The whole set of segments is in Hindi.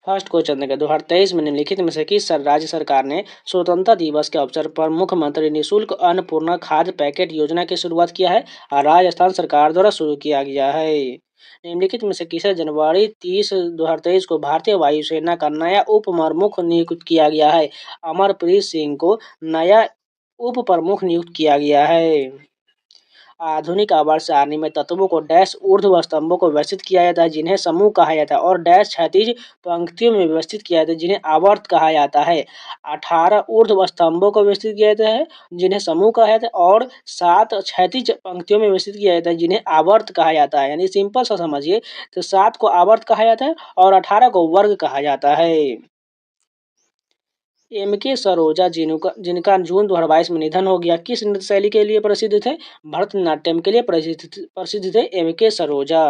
फर्स्ट क्वेश्चन देखिए 2023 में निम्नलिखित में से किस राज्य सरकार ने स्वतंत्रता दिवस के अवसर पर मुख्यमंत्री निःशुल्क अन्नपूर्णा खाद्य पैकेट योजना की शुरुआत किया है और राजस्थान सरकार द्वारा शुरू किया गया है। निम्नलिखित में से किसे जनवरी 30 2023 को भारतीय वायुसेना का नया उप प्रमुख नियुक्त किया गया है। अमरप्रीत सिंह को नया उप प्रमुख नियुक्त किया गया है। आधुनिक आवाज सारणी में तत्वों को डैश ऊर्ध्व स्तंभों को व्यवस्थित किया जाता है जिन्हें समूह कहा जाता है और डैश क्षैतिज पंक्तियों में व्यवस्थित किया जाता है जिन्हें आवर्त कहा जाता है। 18 ऊर्ध्व स्तंभों को व्यवस्थित किया जाता है जिन्हें समूह कहा जाता है और 7 क्षैतिज पंक्तियों में व्यवस्थित किया जाता है जिन्हें आवर्त कहा जाता है। यानी सिंपल सा समझिए तो 7 को आवर्त कहा जाता है और 18 को वर्ग कहा जाता है। एम.के. सरोजा जिनका जून 2022 में निधन हो गया, किस नृत्य शैली के लिए प्रसिद्ध थे? भरतनाट्यम के लिए प्रसिद्ध थे एम.के. सरोजा।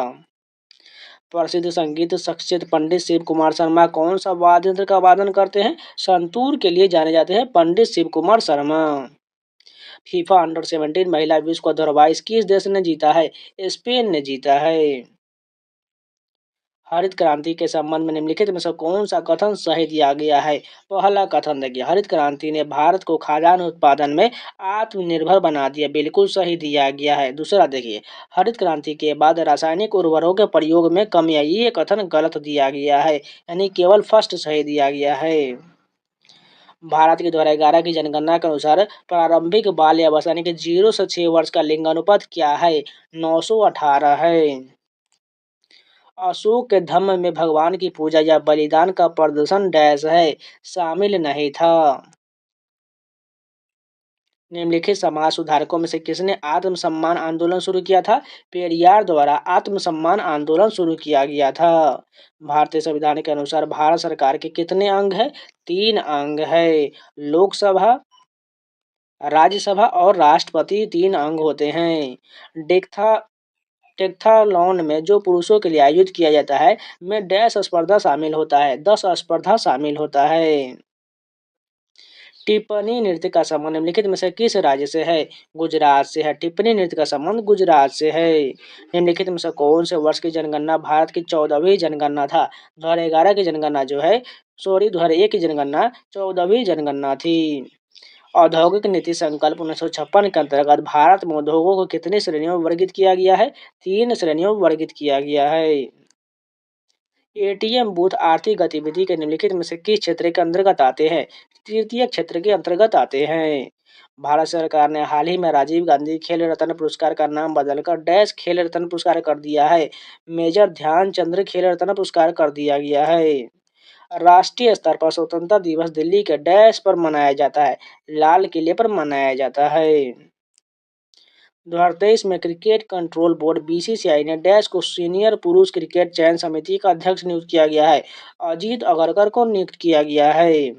प्रसिद्ध संगीत शख्सियत पंडित शिव कुमार शर्मा कौन सा वाद्य यंत्र का वादन करते हैं? संतूर के लिए जाने जाते हैं पंडित शिव कुमार शर्मा। फीफा अंडर 17 महिला विश्व कप 2022 किस देश ने जीता है? स्पेन ने जीता है। हरित क्रांति के संबंध में निम्नलिखित में से कौन सा कथन सही दिया गया है? पहला कथन देखिए, हरित क्रांति ने भारत को खाद्यान्न उत्पादन में आत्मनिर्भर बना दिया, बिल्कुल सही दिया गया है। दूसरा देखिए, हरित क्रांति के बाद रासायनिक उर्वरकों के प्रयोग में कमी आई, ये कथन गलत दिया गया है, यानी केवल फर्स्ट सही दिया गया है। भारत की 2011 की जनगणना के अनुसार प्रारंभिक बाल अवस्था यानी कि 0 से 6 वर्ष का लिंगानुपात क्या है? 918 है। अशोक के धम्म में भगवान की पूजा या बलिदान का प्रदर्शन डैश है, शामिल नहीं था। निम्नलिखित समाज सुधारकों में से किसने आत्मसम्मान आंदोलन शुरू किया था? पेरियार द्वारा आत्मसम्मान आंदोलन शुरू किया गया था। भारतीय संविधान के अनुसार भारत सरकार के कितने अंग हैं? 3 अंग है। लोकसभा, राज्यसभा और राष्ट्रपति 3 अंग होते हैं। डेक्था टेक्थालॉन में जो पुरुषों के लिए आयोजित किया जाता है में डैश स्पर्धा शामिल होता है? 10 स्पर्धा शामिल होता है। टिप्पणी नृत्य का संबंध निम्नलिखित में से किस राज्य से है? गुजरात से है। टिप्पणी नृत्य का संबंध गुजरात से है। निम्नलिखित में से कौन से वर्ष की जनगणना भारत की 14वीं जनगणना था? 2011 की जनगणना जो है, सॉरी 2001 की जनगणना 14वीं जनगणना थी। औद्योगिक नीति संकल्प 1956 के अंतर्गत भारत में उद्योगों को कितनी श्रेणियों में वर्गीकृत किया गया है? 3 श्रेणियों में वर्गीकृत किया गया है। एटीएम बूथ आर्थिक गतिविधि के निम्नलिखित में से किस क्षेत्र के अंतर्गत आते हैं? तृतीय क्षेत्र के अंतर्गत आते हैं। भारत सरकार ने हाल ही में राजीव गांधी खेल रत्न पुरस्कार का नाम बदलकर डैश खेल रत्न पुरस्कार कर दिया है। मेजर ध्यानचंद्र खेल रत्न पुरस्कार कर दिया गया है। राष्ट्रीय स्तर पर स्वतंत्रता दिवस दिल्ली के डैश पर मनाया जाता है? लाल किले पर मनाया जाता है। 2023 में क्रिकेट कंट्रोल बोर्ड बीसीसीआई ने डैश को सीनियर पुरुष क्रिकेट चयन समिति का अध्यक्ष नियुक्त किया गया है? अजीत अगरकर को नियुक्त किया गया है।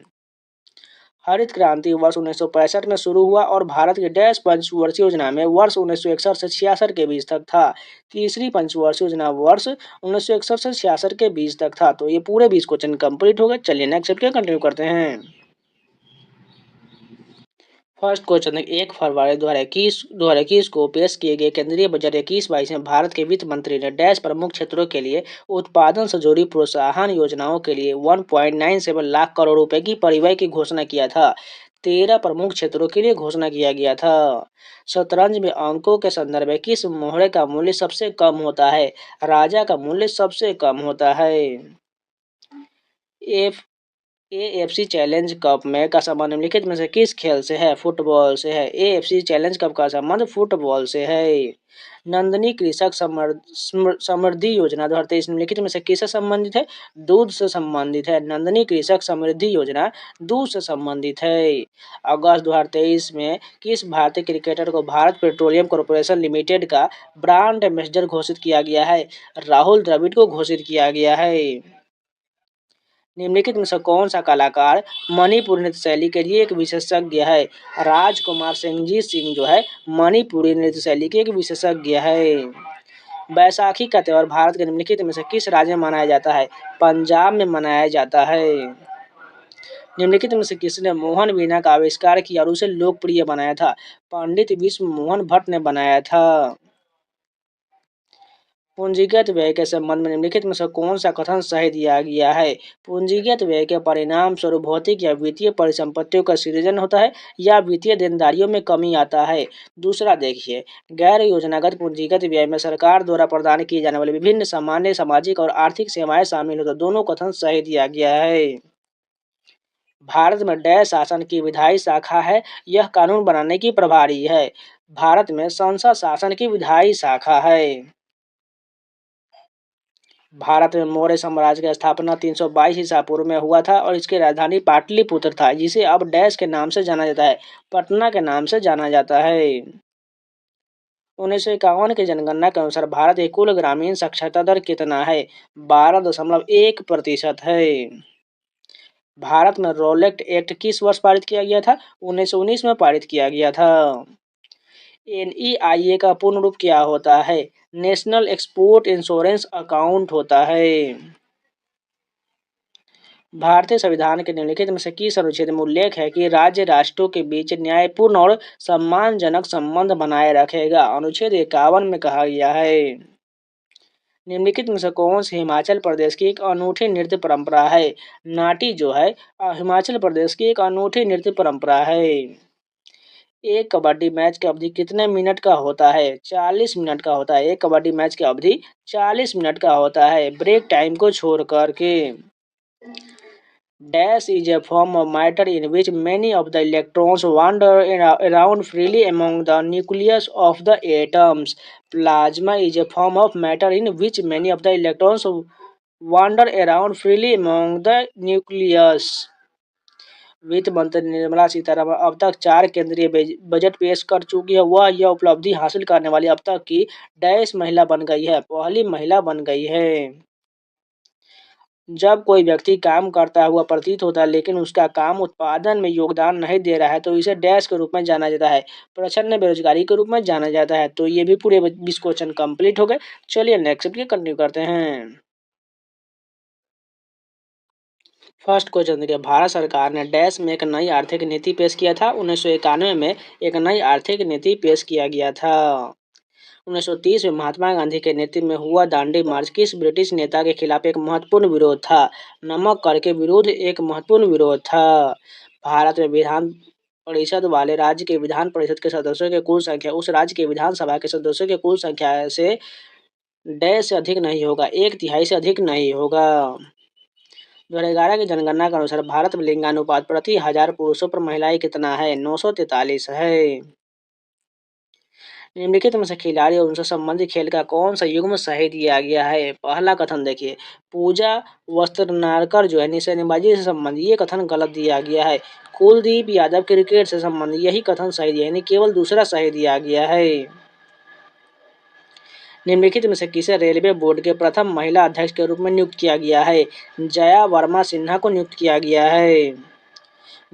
हरित क्रांति वर्ष 1965 में शुरू हुआ और भारत की डैश पंचवर्षीय योजना में वर्ष 1961 से 66 के बीच तक था। तीसरी पंचवर्षीय योजना वर्ष 1961 से 66 के बीच तक था। तो ये पूरे 20 क्वेश्चन कंप्लीट हो गए। चलिए नेक्स्ट चैप्टर कंटिन्यू करते हैं। फर्स्ट क्वेश्चन 1 फरवरी 2021 को पेश किए गए केंद्रीय बजट 21-22 में भारत के वित्त मंत्री ने डैश प्रमुख क्षेत्रों के लिए उत्पादन से जुड़ी प्रोत्साहन योजनाओं के लिए 1.97 लाख करोड़ रुपए की परिव्यय की घोषणा किया था। 13 प्रमुख क्षेत्रों के लिए घोषणा किया गया था। शतरंज में अंकों के संदर्भ में किस मोहरे का मूल्य सबसे कम होता है? राजा का मूल्य सबसे कम होता है। एफ एएफसी चैलेंज कप में का संबंध निम्नलिखित में से किस खेल से है? फुटबॉल से है। एएफसी चैलेंज कप का संबंध फुटबॉल से है। नंदनी कृषक समृद्धि योजना 2023 निम्नलिखित में से किससे संबंधित है? दूध से संबंधित है। नंदनी कृषक समृद्धि योजना दूध से संबंधित है। अगस्त 2023 में किस भारतीय क्रिकेटर को भारत पेट्रोलियम कॉर्पोरेशन लिमिटेड का ब्रांड एम्बेसडर घोषित किया गया है? राहुल द्रविड़ को घोषित किया गया है। निम्नलिखित में से कौन सा कलाकार मणिपुरी नृत्य शैली के लिए एक विशेषज्ञ है? राजकुमार सिंह जो है मणिपुरी नृत्य शैली के एक विशेषज्ञ है। बैसाखी का त्योहार भारत के निम्नलिखित में से किस राज्य में मनाया जाता है? पंजाब में मनाया जाता है। निम्नलिखित में से किसने मोहन वीणा का आविष्कार किया और उसे लोकप्रिय बनाया था? पंडित विश्व मोहन भट्ट ने बनाया था। पूंजीगत व्यय के संबंध में निम्नलिखित में से कौन सा कथन सही दिया गया है? पूंजीगत व्यय के परिणाम स्वरूप भौतिक या वित्तीय परिसंपत्तियों का सृजन होता है या वित्तीय देनदारियों में कमी आता है। दूसरा देखिए, गैर योजनागत पूंजीगत व्यय में सरकार द्वारा प्रदान की जाने वाली विभिन्न सामान्य सामाजिक और आर्थिक सेवाएं शामिल होती हैं। दोनों कथन सही दिया गया है। भारत में डैश शासन की विधायी शाखा है, यह कानून बनाने की प्रभारी है। भारत में संसद शासन की विधायी शाखा है। भारत में मौर्य साम्राज्य की स्थापना 322 ईसा पूर्व में हुआ था और इसकी राजधानी पाटलिपुत्र था, जिसे अब डैश के नाम से जाना जाता है, पटना के नाम से जाना जाता है। 1951 की जनगणना के अनुसार भारत की कुल ग्रामीण साक्षरता दर कितना है? 12.1% है। भारत में रोलेट एक्ट किस वर्ष पारित किया गया था? 1919 में पारित किया गया था। एनईआईए का पूर्ण रूप क्या होता है? नेशनल एक्सपोर्ट इंश्योरेंस अकाउंट होता है। भारतीय संविधान के निम्नलिखित में से किस अनुच्छेद में उल्लेख है कि राज्य राष्ट्रों के बीच न्यायपूर्ण और सम्मानजनक संबंध बनाए रखेगा? अनुच्छेद 51 में कहा गया है। निम्नलिखित में से कौन सी हिमाचल प्रदेश की एक अनूठी नृत्य परंपरा है? नाटी जो है हिमाचल प्रदेश की एक अनूठी नृत्य परंपरा है। एक कबड्डी मैच की अवधि कितने मिनट का होता है? 40 मिनट का होता है। एक कबड्डी मैच की अवधि 40 मिनट का होता है, ब्रेक टाइम को छोड़ करके। Dash is a form of matter in which many of the electrons wander around freely among the nucleus of the atoms. Plasma is a form of matter in which many of the electrons wander around freely among the nucleus. वित्त मंत्री निर्मला सीतारमण अब तक 4 केंद्रीय बजट पेश कर चुकी है। वह यह उपलब्धि हासिल करने वाली अब तक की डैश महिला बन गई है, पहली महिला बन गई है। जब कोई व्यक्ति काम करता हुआ प्रतीत होता है लेकिन उसका काम उत्पादन में योगदान नहीं दे रहा है तो इसे डैश के रूप में जाना जाता है, प्रच्छन्न बेरोजगारी के रूप में जाना जाता है। तो ये भी पूरे 20 क्वेश्चन कंप्लीट हो गए। चलिए नेक्स्ट के कंटिन्यू करते हैं। फर्स्ट क्वेश्चन देखिए, भारत सरकार ने डैश में एक नई आर्थिक नीति पेश किया था। 1991 में एक नई आर्थिक नीति पेश किया गया था। 1930 में महात्मा गांधी के नेतृत्व में हुआ दांडी मार्च किस ब्रिटिश नेता के खिलाफ एक महत्वपूर्ण विरोध था? नमक कर के विरोध एक महत्वपूर्ण विरोध था। भारत में विधान परिषद वाले राज्य के विधान परिषद के सदस्यों की कुल संख्या उस राज्य के विधानसभा के सदस्यों की कुल संख्या से डैश से अधिक नहीं होगा, 1/3 से अधिक नहीं होगा। 2011 की जनगणना के अनुसार भारत में लिंगानुपात प्रति 1000 पुरुषों पर महिलाएं कितना है? 943 है। निम्नलिखित में से खिलाड़ी और उनसे संबंधित खेल का कौन सा युग्म सही दिया गया है? पहला कथन देखिए, पूजा वस्त्रनारकर जो है निशानेबाजी से संबंधित, ये कथन गलत दिया गया है। कुलदीप यादव क्रिकेट से संबंधित, यही कथन सही दिया, यानी केवल दूसरा सही दिया गया है। निम्नलिखित में से किसे रेलवे बोर्ड के प्रथम महिला अध्यक्ष के रूप में नियुक्त किया गया है? जया वर्मा सिन्हा को नियुक्त किया गया है।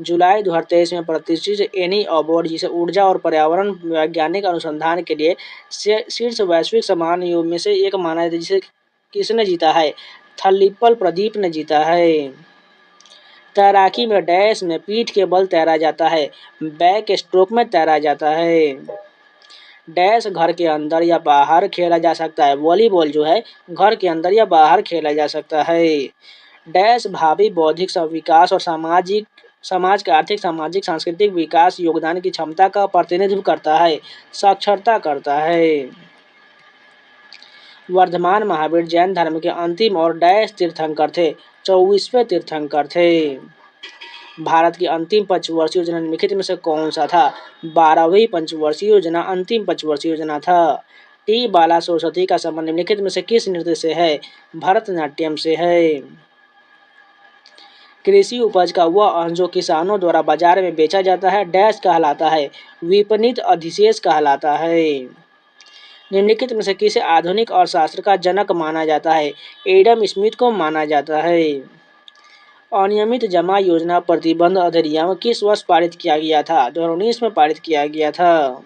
जुलाई 2023 में प्रतिष्ठित एनी अवार्ड, जिसे ऊर्जा और पर्यावरण वैज्ञानिक अनुसंधान के लिए शीर्ष वैश्विक सम्मानों में से एक माना जाता है, जिसे किसने जीता है? थलिपल प्रदीप ने जीता है। तैराकी में डैश में पीठ के बल तैरा जाता है, बैक स्ट्रोक में तैरा जाता है। डैश घर के अंदर या बाहर खेला जा सकता है, वॉलीबॉल जो है घर के अंदर या बाहर खेला जा सकता है। डैश भावी बौद्धिक विकास और समाज के आर्थिक, सामाजिक, सांस्कृतिक विकास योगदान की क्षमता का प्रतिनिधित्व करता है, साक्षरता करता है। वर्धमान महावीर जैन धर्म के अंतिम और डैश तीर्थंकर थे, 24वें तीर्थंकर थे। भारत की अंतिम पंचवर्षीय योजना निम्नलिखित में से कौन सा था? 12वीं पंचवर्षीय योजना अंतिम पंचवर्षीय योजना था। टी बाला सरस्वती का संबंध निम्नलिखित में से किस नृत्य से है? भरतनाट्यम से है। कृषि उपज का वह अंश जो किसानों द्वारा बाजार में बेचा जाता है डैश कहलाता है, विपणित अधिशेष कहलाता है। निम्नलिखित में से किसे आधुनिक अर्थशास्त्र का जनक माना जाता है? एडम स्मिथ को माना जाता है। अनियमित जमा योजना प्रतिबंध अधिनियम किस वर्ष पारित किया गया था? 2019 में पारित किया गया था।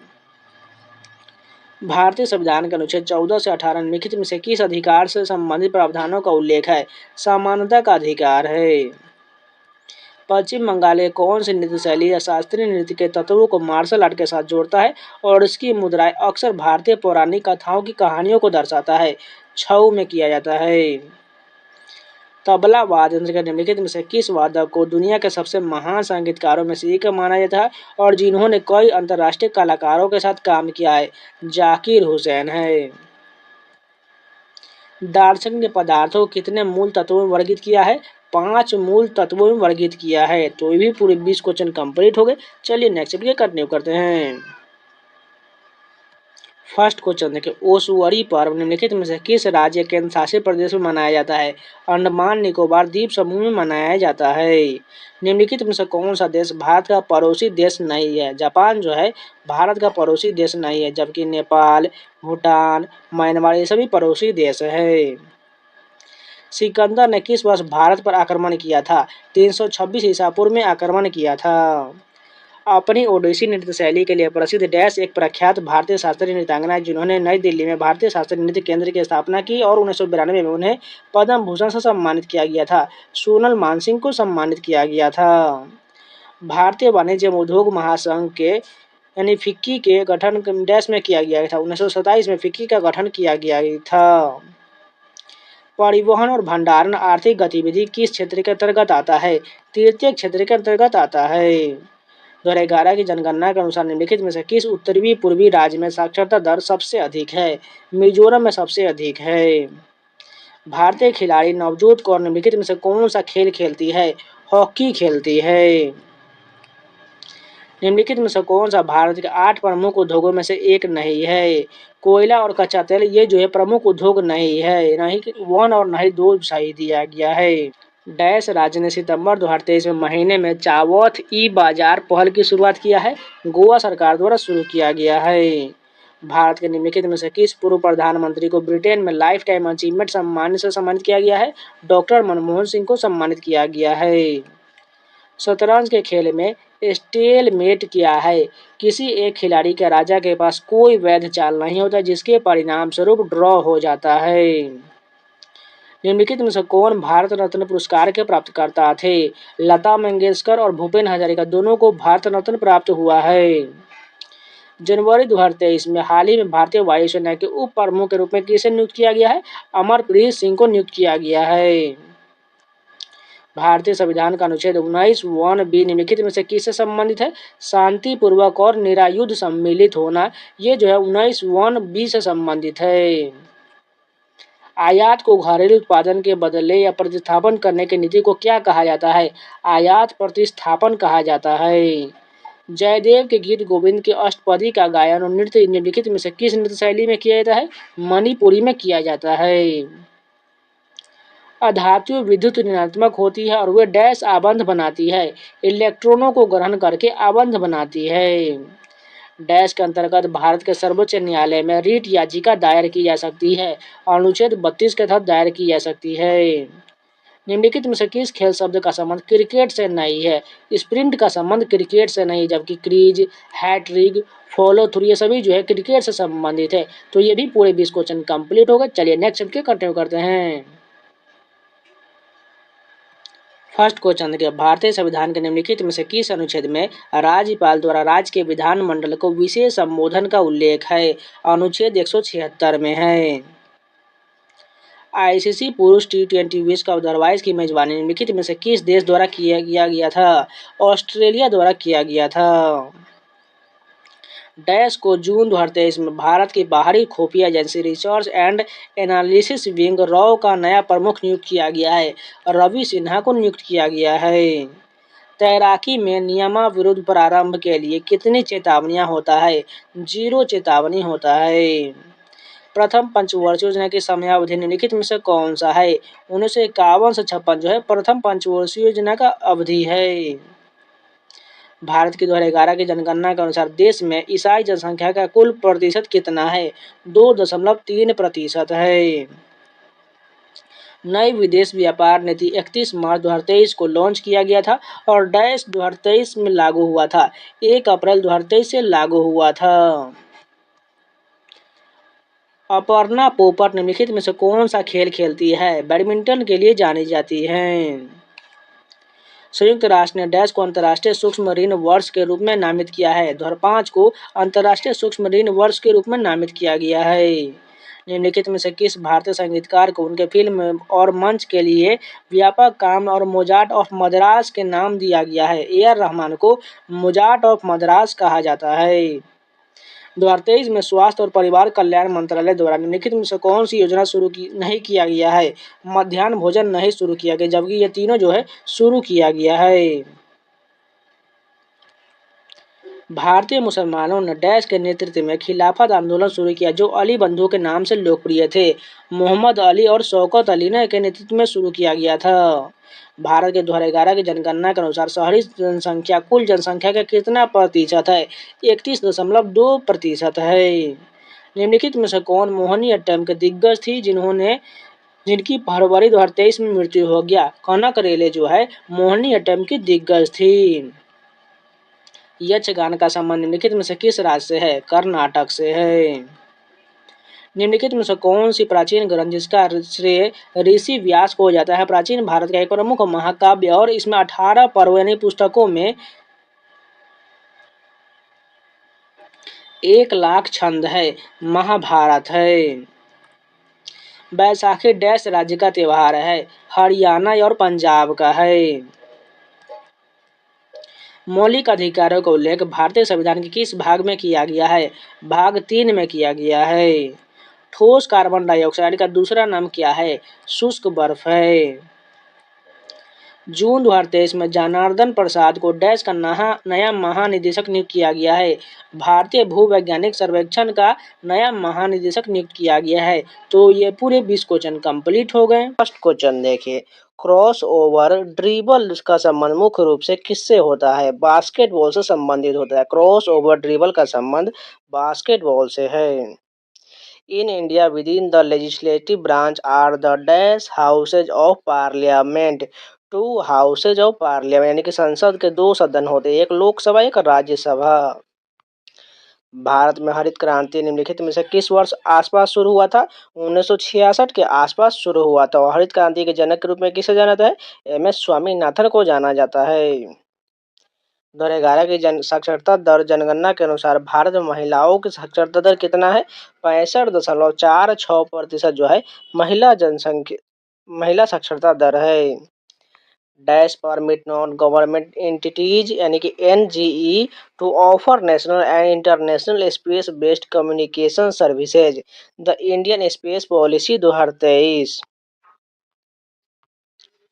भारतीय संविधान के अनुच्छेद 14 से 18 निम्नलिखित में से किस अधिकार से संबंधित प्रावधानों का उल्लेख है? समानता का अधिकार है। पश्चिम बंगाल के कौन सी नृत्य शैली या शास्त्रीय नृत्य के तत्वों को मार्शल आर्ट के साथ जोड़ता है और इसकी मुद्राएं अक्सर भारतीय पौराणिक कथाओं की कहानियों को दर्शाता है? 2006 में किया जाता है। तबला वाद्य यंत्र के निम्नलिखित में से किस वादक को दुनिया के सबसे महान संगीतकारों में से एक माना जाता है और जिन्होंने कई अंतर्राष्ट्रीय कलाकारों के साथ काम किया है? जाकिर हुसैन है। दार्शनिक ने पदार्थों को कितने मूल तत्वों में वर्गीकृत किया है? 5 मूल तत्वों में वर्गीकृत किया है। तो ये भी पूरे 20 क्वेश्चन कंप्लीट हो गए। चलिए नेक्स्ट वीडियो कंटिन्यू करते हैं। फर्स्ट क्वेश्चन देखिए, ओसुअरी पर्व निम्नलिखित में से किस राज्य केंद्र शासित प्रदेश में मनाया जाता है? अंडमान निकोबार द्वीप समूह में मनाया जाता है। निम्नलिखित में से कौन सा देश भारत का पड़ोसी देश नहीं है? जापान जो है भारत का पड़ोसी देश नहीं है, जबकि नेपाल, भूटान, म्यांमार ये सभी पड़ोसी देश है। सिकंदर ने किस वर्ष भारत पर आक्रमण किया था? 326 ईसा पूर्व में आक्रमण किया था। अपनी ओडिसी नृत्य शैली के लिए प्रसिद्ध डैश एक प्रख्यात भारतीय शास्त्रीय नृत्यांगना जिन्होंने नई दिल्ली में भारतीय शास्त्रीय नृत्य केंद्र की स्थापना की और 1992 में उन्हें पद्म भूषण से सम्मानित किया गया था। सोनल मानसिंह को सम्मानित किया गया था। भारतीय वाणिज्य एवं उद्योग महासंघ के यानी फिक्की के गठन डैश में किया गया था। 1927 में फिक्की का गठन किया गया था। परिवहन और भंडारण आर्थिक गतिविधि किस क्षेत्र के अंतर्गत आता है? तृतीय क्षेत्र के अंतर्गत आता है। 2011 की जनगणना के अनुसार निम्नलिखित में से किस उत्तरी पूर्वी राज्य में साक्षरता दर सबसे अधिक है? मिजोरम में सबसे अधिक है। भारतीय खिलाड़ी नवजोत कौर निम्नलिखित में से कौन सा खेल खेलती है? हॉकी खेलती है। निम्नलिखित में से कौन सा भारत के 8 प्रमुख उद्योगों में से एक नहीं है? कोयला और कच्चा तेल ये जो है प्रमुख उद्योग नहीं है, नहीं 1 और नहीं 2 सही दिया गया है। डैश राज्य ने सितंबर 2023 में महीने में चावौथ ई बाजार पहल की शुरुआत किया है? गोवा सरकार द्वारा शुरू किया गया है। भारत के निम्नलिखित में से किस पूर्व प्रधानमंत्री को ब्रिटेन में लाइफ टाइम अचीवमेंट सम्मान से सम्मानित किया गया है? डॉक्टर मनमोहन सिंह को सम्मानित किया गया है। शतरंज के खेल में स्टेलमेट क्या है? किसी एक खिलाड़ी के राजा के पास कोई वैध चाल नहीं होता जिसके परिणाम स्वरूप ड्रॉ हो जाता है। निम्नलिखित में से कौन भारत रत्न पुरस्कार के प्राप्तकर्ता थे? लता मंगेशकर और भूपेन हजारिका दोनों को भारत रत्न प्राप्त हुआ है। जनवरी 2023 में हाल ही में भारतीय वायुसेना के उप प्रमुख के रूप में किसे नियुक्त किया गया है? अमरप्रीत सिंह को नियुक्त किया गया है। भारतीय संविधान का अनुच्छेद 19(1)(b) निम्नलिखित में से किससे संबंधित है? शांतिपूर्वक और निरायुध सम्मिलित होना, ये जो है 19(1)(b) से संबंधित है। आयात को घरेलू उत्पादन के बदले या प्रतिस्थापन करने की नीति को क्या कहा जाता है? आयात प्रतिस्थापन कहा जाता है। जयदेव के गीत गोविंद के अष्टपदी का गायन और नृत्य निम्नलिखित में से किस नृत्य शैली में किया जाता है? मणिपुरी में किया जाता है। अधातु विद्युत ऋणात्मक होती है और वे डैश आबंध बनाती है। इलेक्ट्रॉनों को ग्रहण करके आबंध बनाती है। डैश के अंतर्गत भारत के सर्वोच्च न्यायालय में रीट याचिका दायर की जा सकती है। अनुच्छेद 32 के तहत दायर की जा सकती है। निम्नलिखित में से किस खेल शब्द का संबंध क्रिकेट से नहीं है? स्प्रिंट का संबंध क्रिकेट से नहीं, जबकि क्रीज, हैट्रिक, फॉलो थ्रू ये सभी जो है क्रिकेट से संबंधित है। तो ये भी पूरे 20 क्वेश्चन कंप्लीट हो गए। चलिए नेक्स्ट वीडियो कंटिन्यू करते हैं। फर्स्ट क्वेश्चन देखिए, भारतीय संविधान के निम्नलिखित में से किस अनुच्छेद में राज्यपाल द्वारा राज्य के विधानमंडल को विशेष संबोधन का उल्लेख है? अनुच्छेद 176 में है। आईसीसी पुरुष T20 विश्व कप 2022 की मेजबानी निम्नलिखित में से किस देश द्वारा किया गया था? ऑस्ट्रेलिया द्वारा किया गया था। डैश को जून 2023 में भारत की बाहरी खुफिया agency research and analysis wing raw का नया प्रमुख नियुक्त किया गया है। रवि सिन्हा को नियुक्त किया गया है। तैराकी में नियमाविरुद्ध प्रारंभ के लिए कितनी चेतावनियां होता है? 0 चेतावनी होता है। प्रथम पंचवर्षीय योजना की समयावधि निम्नलिखित में से कौन सा है? 1951 से 56 जो है प्रथम पंचवर्षीय योजना का अवधि है। भारत की 2011 की जनगणना के अनुसार देश में ईसाई जनसंख्या का कुल प्रतिशत कितना है? 2.3% है। नई विदेश व्यापार नीति 31 मार्च 2023 को लॉन्च किया गया था और डैश 2023 में लागू हुआ था। 1 अप्रैल 2023 से लागू हुआ था। अपर्णा पोपट निम्नलिखित में से कौन सा खेल खेलती है? बैडमिंटन के लिए जानी जाती हैं। संयुक्त राष्ट्र ने डैश को अंतर्राष्ट्रीय सूक्ष्म ऋण वर्ष के रूप में नामित किया है। 2005 को अंतर्राष्ट्रीय सूक्ष्म ऋण वर्ष के रूप में नामित किया गया है। निम्नलिखित में से किस भारतीय संगीतकार को उनके फिल्म और मंच के लिए व्यापक काम और मोजार्ट ऑफ मद्रास के नाम दिया गया है? ए आर रहमान को मोजार्ट ऑफ मद्रास कहा जाता है। 2023 में स्वास्थ्य और परिवार कल्याण मंत्रालय द्वारा निम्नलिखित में से कौन सी योजना शुरू की नहीं किया गया है? मध्याह्न भोजन नहीं शुरू किया गया, जबकि ये तीनों जो है शुरू किया गया है। भारतीय मुसलमानों ने डैश के नेतृत्व में खिलाफत आंदोलन शुरू किया, जो अली बंधु के नाम से लोकप्रिय थे। मोहम्मद अली और शौकत अली ने के नेतृत्व में शुरू किया गया था। भारत के 2011 की जनगणना के अनुसार शहरी जनसंख्या कुल जनसंख्या का कितना प्रतिशत है? 31.2% है। निम्नलिखित में से कौन मोहिनीअट्टम के दिग्गज थी जिनकी फरवरी 2023 में मृत्यु हो गया? कनक रेले जो है मोहिनीअट्टम की दिग्गज थी। यक्षगान का संबंध निम्नलिखित में से किस राज्य से है? कर्नाटक से है। निम्नलिखित में से कौन सी प्राचीन ग्रंथ जिसका श्रेय ऋषि व्यास को हो जाता है? प्राचीन भारत का एक प्रमुख महाकाव्य और इसमें 18 पर्व यानी पुस्तकों में 1,00,000 छंद है। महाभारत है। बैसाखी डैश राज्य का त्योहार है? हरियाणा और पंजाब का है। मौलिक अधिकारों का उल्लेख भारतीय संविधान के किस भाग में किया गया है? भाग 3 में किया गया है। ठोस कार्बन डाइऑक्साइड का दूसरा नाम क्या है? शुष्क बर्फ है। जून 2023 में जनार्दन प्रसाद को डैश का नया महानिदेशक नियुक्त किया गया है? भारतीय भूवैज्ञानिक सर्वेक्षण का नया महानिदेशक नियुक्त किया गया है। तो ये पूरे 20 क्वेश्चन कंप्लीट हो गए। फर्स्ट क्वेश्चन देखिए, क्रॉस ओवर ड्रिबल का संबंध मुख्य रूप से किससे होता है? बास्केटबॉल से संबंधित होता है। क्रॉस ओवर ड्रिबल का संबंध बास्केटबॉल से है। In India within the legislative branch are the dash houses of parliament? Two houses of parliament यानी कि संसद के 2 सदन होते हैं, एक लोकसभा एक राज्यसभा। भारत में हरित क्रांति निम्नलिखित में से किस वर्ष आसपास शुरू हुआ था? 1966 के आसपास शुरू हुआ था। और हरित क्रांति के जनक के रूप में किसे जाना जाता है? एम.एस. स्वामीनाथन को जाना जाता है। 2011 की साक्षरता दर जनगणना के अनुसार भारत में महिलाओं की साक्षरता दर कितना है? 65.46% जो है महिला साक्षरता दर है। Dash permit non government entities यानी कि NGE to offer national and international space based communication services? The Indian space policy 2023।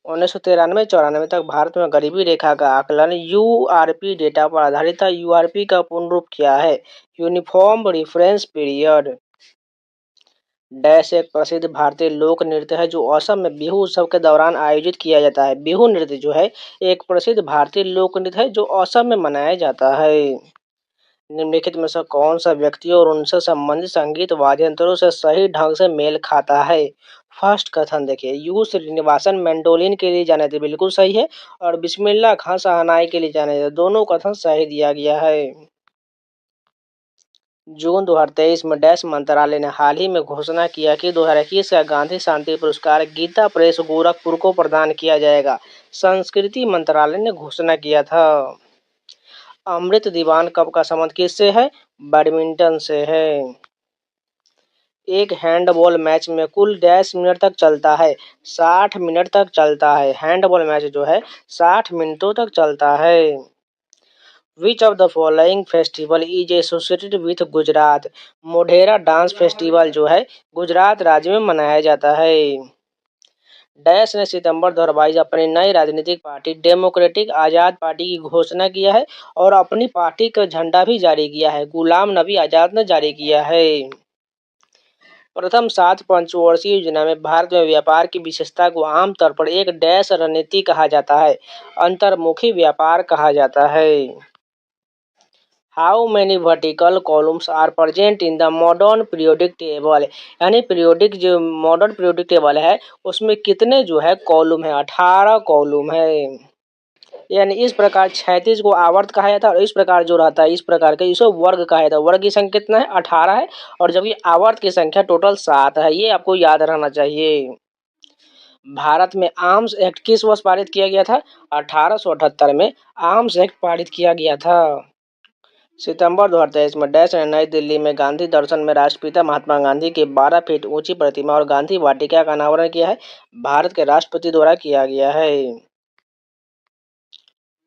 1993-94 तक भारत में गरीबी रेखा का आकलन URP डेटा पर आधारित था। URP का पूर्ण रूप क्या है? Uniform reference period. डैश एक प्रसिद्ध भारतीय लोक नृत्य है जो असम में बिहू उत्सव के दौरान आयोजित किया जाता है। बिहू नृत्य जो है एक प्रसिद्ध भारतीय लोक नृत्य है जो असम में मनाया जाता है। निम्नलिखित में से कौन सा व्यक्ति और उनसे संबंधित संगीत वाद्य यंत्रों से सही ढंग से मेल खाता है? फर्स्ट कथन देखिए, यू श्रीनिवासन मैंडोलिन के लिए जाने थे, बिल्कुल सही है। और बिस्मिल्लाह खां शहनाई के लिए जाने थे, दोनों कथन सही दिया गया है। जून 2023 में डैश मंत्रालय ने हाल ही में घोषणा किया कि 2021 का गांधी शांति पुरस्कार गीता प्रेस गोरखपुर को प्रदान किया जाएगा। संस्कृति मंत्रालय ने घोषणा किया था। अमृत दीवान कप का संबंध किससे है? बैडमिंटन से है। एक हैंडबॉल मैच में कुल डैश मिनट तक चलता है? 60 मिनट तक चलता है। हैंडबॉल मैच जो है 60 मिनटों तक चलता है। Which of the following festival is associated with Gujarat? Modhera dance festival जो है गुजरात राज्य में मनाया जाता है। डैश ने सितंबर 2022 अपनी नई राजनीतिक पार्टी डेमोक्रेटिक आजाद पार्टी की घोषणा किया है और अपनी पार्टी का झंडा भी जारी किया है। गुलाम नबी आजाद ने जारी किया है। प्रथम 7 पंचवर्षीय योजना में भारत में व्यापार की विशेषता को आमतौर पर एक डैश रणनीति कहा जाता है? अंतर्मुखी व्यापार कहा जाता है। How many vertical columns are present in the modern periodic table? यानी पीरियोडिक जो मॉडर्न पीरियोडिक टेबल है उसमें कितने जो है कॉलम है? 18 कॉलम है। यानी इस प्रकार 36 को आवर्त कहा जाता है और इस प्रकार जो रहता है इस प्रकार के इसे वर्ग कहा जाता है। वर्ग की संख्या कितना है? 18 है। और जबकि आवर्त की संख्या टोटल 7 है। ये आपको याद रहना चाहिए। भारत में आर्म्स एक्ट किस वर्ष पारित किया गया था? 1878 में आर्म्स एक्ट पारित किया गया था। सितंबर 2023 में डैश ने नई दिल्ली में गांधी दर्शन में राष्ट्रपिता महात्मा गांधी की 12 फीट ऊंची प्रतिमा और गांधी वाटिका का अनावरण किया है। भारत के राष्ट्रपति द्वारा किया गया है।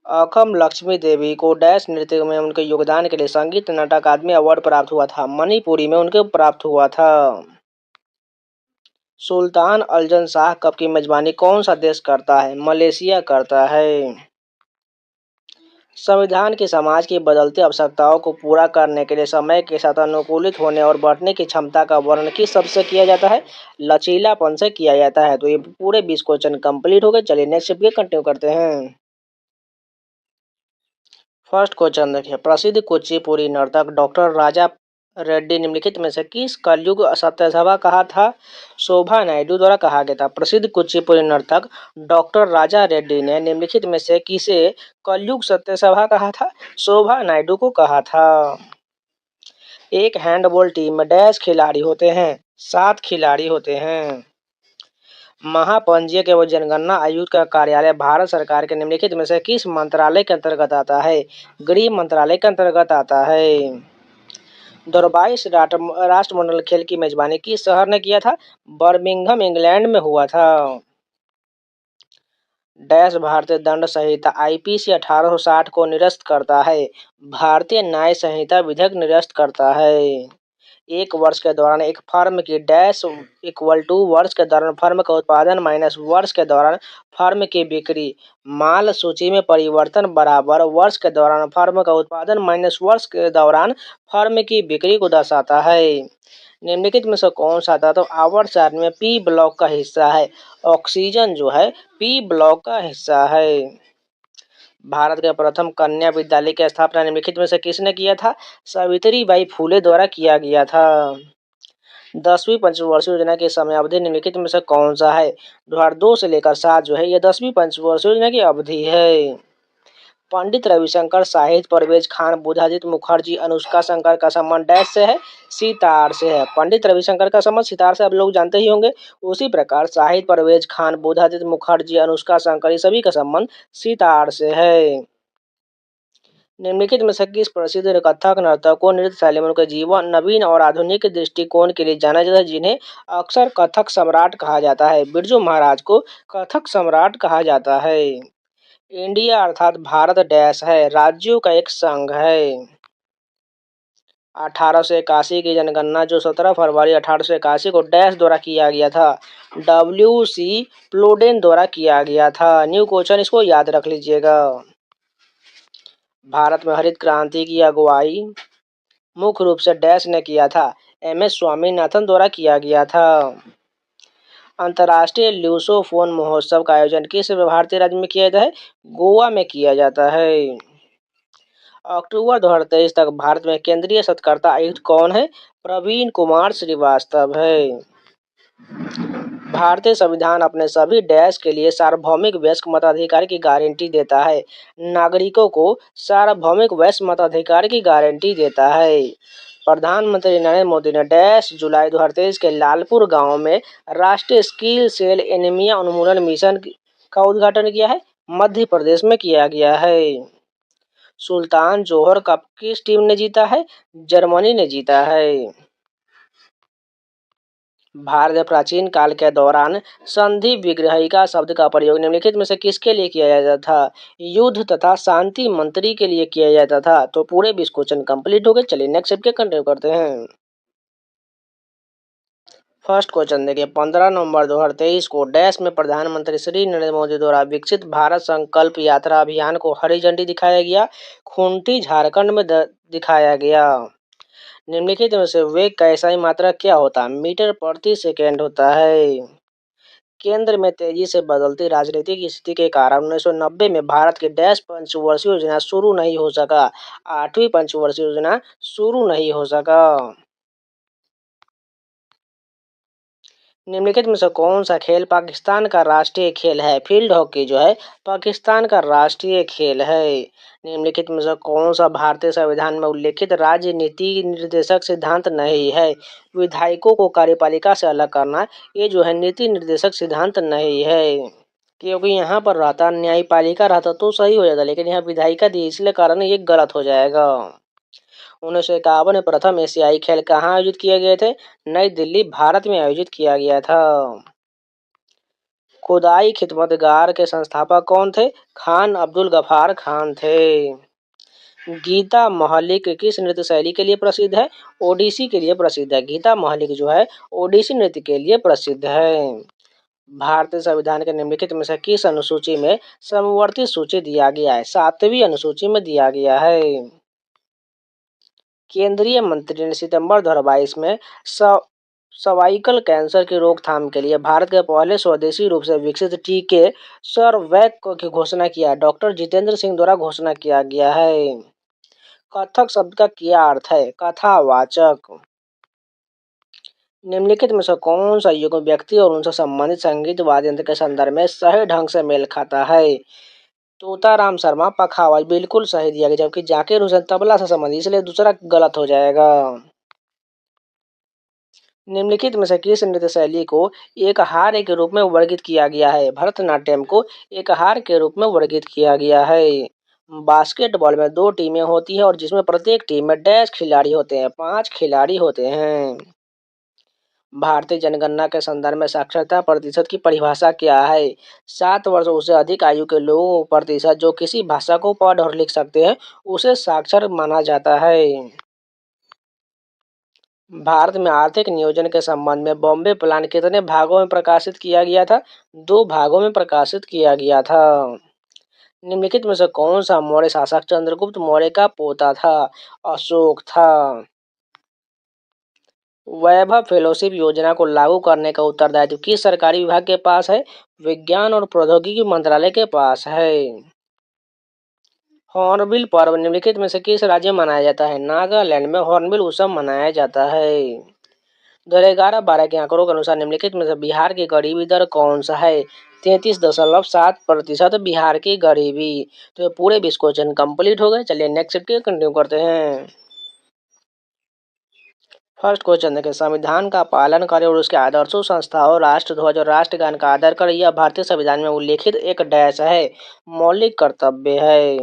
अकम लक्ष्मी देवी को डैश नृत्य में उनके योगदान के लिए संगीत नाटक अकादमी अवार्ड प्राप्त हुआ था। मणिपुरी में उनके प्राप्त हुआ था। सुल्तान अल्जन शाह कप की मेजबानी कौन सा देश करता है? मलेशिया करता है। संविधान की समाज की बदलती आवश्यकताओं को पूरा करने के लिए समय के साथ अनुकूलित होने और बढ़ने की क्षमता का वर्णन किस शब्द से किया जाता है? लचीलापन से किया जाता है। तो ये पूरे 20 क्वेश्चन कंप्लीट हो गए। चलिए नेक्स्ट पे कंटिन्यू करते हैं। फर्स्ट क्वेश्चन देखिए, प्रसिद्ध कुचिपुड़ी नर्तक डॉक्टर राजा रेड्डी निम्नलिखित में से किस कलयुग सत्यसभा कहा था? शोभा नायडू द्वारा कहा गया था। प्रसिद्ध कुचिपुड़ी नर्तक डॉक्टर राजा रेड्डी ने निम्नलिखित में से किसे कलयुग सत्यसभा कहा था? शोभा नायडू को कहा था। एक हैंडबॉल टीम में डैश खिलाड़ी होते हैं? 7 खिलाड़ी होते हैं। महापंजीयक एवं जनगणना आयुक्त का कार्यालय भारत सरकार के निम्नलिखित में से किस मंत्रालय के अंतर्गत आता है? गृह मंत्रालय के अंतर्गत आता है। दूरबाइश राष्ट्रमंडल खेल की मेजबानी किस शहर ने किया था? बर्मिंघम इंग्लैंड में हुआ था। डैश भारतीय दंड संहिता आईपीसी 1860 को निरस्त करता है। भारतीय न्याय संहिता विधेयक निरस्त करता है। एक वर्ष के दौरान एक फर्म की डैश इक्वल टू वर्ष के दौरान फर्म का उत्पादन माइनस वर्ष के दौरान फर्म की बिक्री। माल सूची में परिवर्तन बराबर वर्ष के दौरान फर्म का उत्पादन माइनस वर्ष के दौरान फर्म की बिक्री को दर्शाता है। निम्नलिखित में से कौन सा तत्व आवर्त सारणी में पी ब्लॉक का हिस्सा है? ऑक्सीजन जो है पी ब्लॉक का हिस्सा है। भारत के प्रथम कन्या विद्यालय की स्थापना निम्नलिखित में से किसने किया था? सावित्रीबाई फूले द्वारा किया गया था। 10वीं पंचवर्षीय योजना की समयावधि निम्नलिखित में से कौन सा है? 2002 से लेकर 7 जो है ये 10वीं पंचवर्षीय योजना की अवधि है। पंडित रविशंकर साहित्य परवेज खान बुधादित्य मुखर्जी अनुष्का शंकर का संबंध डैश से है? सितार से है। पंडित रविशंकर का संबंध सितार से आप लोग जानते ही होंगे। उसी प्रकार साहित्य परवेज खान बुधादित्य मुखर्जी अनुष्का शंकर ये सभी का संबंध सितार से है। निम्नलिखित में से किस प्रसिद्ध कथक नर्तक को नृत्य शैली में उनके जीवन नवीन और आधुनिक दृष्टिकोण के लिए जाना जाता है, जिन्हें अक्सर कथक सम्राट कहा जाता है? बिरजू महाराज को कथक सम्राट कहा जाता है। इंडिया अर्थात भारत डैश है? राज्यों का एक संघ है। 1881 की जनगणना जो 17 फरवरी 1881 को डैश द्वारा किया गया था? WC प्लोडेन द्वारा किया गया था। न्यू क्वेश्चन, इसको याद रख लीजिएगा। भारत में हरित क्रांति की अगुवाई मुख्य रूप से डैश ने किया था? MS स्वामीनाथन द्वारा किया गया था। अंतर्राष्ट्रीय ल्यूसोफोन महोत्सव का आयोजन किस भारतीय राज्य में किया जाता है? गोवा में किया जाता है। अक्टूबर 2023 तक भारत में केंद्रीय सत्कर्ता आयुक्त कौन है? प्रवीण कुमार श्रीवास्तव है। भारतीय संविधान अपने सभी डैश के लिए सार्वभौमिक वयस्क मताधिकार की गारंटी देता है। नागरिकों को सार्वभौमिक वयस्क मताधिकार की गारंटी देता है। प्रधानमंत्री नरेंद्र मोदी ने डैश जुलाई 2023 के लालपुर गांव में राष्ट्रीय स्किल सेल एनीमिया उन्मूलन मिशन का उद्घाटन किया है? मध्य प्रदेश में किया गया है। सुल्तान जोहर कप किस टीम ने जीता है? जर्मनी ने जीता है। भारत में प्राचीन काल के दौरान संधि विग्रहिका शब्द का प्रयोग निम्नलिखित में से किसके लिए किया जाता था? युद्ध तथा शांति मंत्री के लिए किया जाता था। तो पूरे 20 क्वेश्चन कंप्लीट हो गए। चलिए नेक्स्ट स्टेप के कंटिन्यू करते हैं। फर्स्ट क्वेश्चन देखिए, 15 नवंबर 2023 को डैश में प्रधानमंत्री श्री नरेंद्र मोदी द्वारा विकसित भारत संकल्प यात्रा अभियान को हरी झंडी दिखाया गया? खूंटी झारखंड में दिखाया गया। निम्नलिखित में से वेग का एसआई मात्रक क्या होता है? मीटर प्रति सेकेंड होता है। केंद्र में तेजी से बदलती राजनीतिक स्थिति के कारण 1990 में भारत की डैश पंचवर्षीय योजना शुरू नहीं हो सका? 8वीं पंचवर्षीय योजना शुरू नहीं हो सका। निम्नलिखित में से कौन सा खेल पाकिस्तान का राष्ट्रीय खेल है? फील्ड हॉकी जो है पाकिस्तान का राष्ट्रीय खेल है। निम्नलिखित में से कौन सा भारतीय संविधान में उल्लेखित राज्य नीति निर्देशक सिद्धांत नहीं है? विधायकों को कार्यपालिका से अलग करना, ये जो है नीति निर्देशक सिद्धांत नहीं है। क्योंकि यहाँ पर रहता न्यायपालिका रहता तो सही हो जाता, लेकिन यहाँ विधायिका दी इसलिए कारण ये गलत हो जाएगा। 1951 में प्रथम एशियाई खेल कहाँ आयोजित किए गए थे? नई दिल्ली, भारत में आयोजित किया गया था। खुदाई खिदमतगार के संस्थापक कौन थे? खान अब्दुल गफार खान थे। गीता महलिक किस नृत्य शैली के लिए प्रसिद्ध है? ओडिसी के लिए प्रसिद्ध है। गीता महलिक जो है ओडिसी नृत्य के लिए प्रसिद्ध है। भारतीय संविधान के निम्नलिखित में से किस अनुसूची में समवर्ती सूची दिया गया है? 7वीं अनुसूची में दिया गया है। केंद्रीय मंत्री ने सितंबर 2022 में सर्वाइकल कैंसर की रोकथाम के लिए भारत के पहले स्वदेशी रूप से विकसित टीके सर्वैक की घोषणा किया। डॉक्टर जितेंद्र सिंह द्वारा घोषणा किया गया है। कथक शब्द का क्या अर्थ है? कथावाचक। निम्नलिखित में से कौन सा युग्म व्यक्ति और उनसे संबंधित संगीत वाद्य यंत्र के संदर्भ में सही ढंग से मेल खाता है? तोताराम शर्मा पखावज, बिल्कुल सही दिया गया, जबकि जाकिर हुसैन तबला से संबंधित, इसलिए दूसरा गलत हो जाएगा। निम्नलिखित में से किस नृत्य शैली को एक हार के रूप में वर्गीकृत किया गया है? भरतनाट्यम को एक हार के रूप में वर्गीकृत किया गया है। बास्केटबॉल में 2 टीमें होती हैं और जिसमें प्रत्येक टीम में डैश खिलाड़ी होते हैं, 5 खिलाड़ी होते हैं। भारतीय जनगणना के संदर्भ में साक्षरता प्रतिशत की परिभाषा क्या है? 7 वर्ष उससे अधिक आयु के लोगों को प्रतिशत जो किसी भाषा को पढ़ और लिख सकते हैं उसे साक्षर माना जाता है। भारत में आर्थिक नियोजन के संबंध में बॉम्बे प्लान कितने भागों में प्रकाशित किया गया था? 2 भागों में प्रकाशित किया गया था। निम्नलिखित में से कौन सा मौर्य शासक चंद्रगुप्त मौर्य का पोता था? अशोक था। वैभव फेलोशिप योजना को लागू करने का उत्तरदायित्व किस सरकारी विभाग के पास है? विज्ञान और प्रौद्योगिकी मंत्रालय के पास है। हॉर्नबिल पर्व निम्नलिखित में से किस राज्य में मनाया जाता है? नागालैंड में हॉर्नबिल उत्सव मनाया जाता है। 2011-12 के आंकड़ों के अनुसार निम्नलिखित में से बिहार की गरीबी दर कौन सा है? 33.7% बिहार की गरीबी। तो ये पूरे 20 क्वेश्चन कंप्लीट हो गए। चलिए नेक्स्ट कंटिन्यू करते हैं। फर्स्ट क्वेश्चन देखिए, संविधान का पालन करें और उसके आदर्शों, संस्थाओं, राष्ट्रध्वज और राष्ट्रगान का आदर करें, यह भारतीय संविधान में उल्लेखित एक डैश है, मौलिक कर्तव्य है।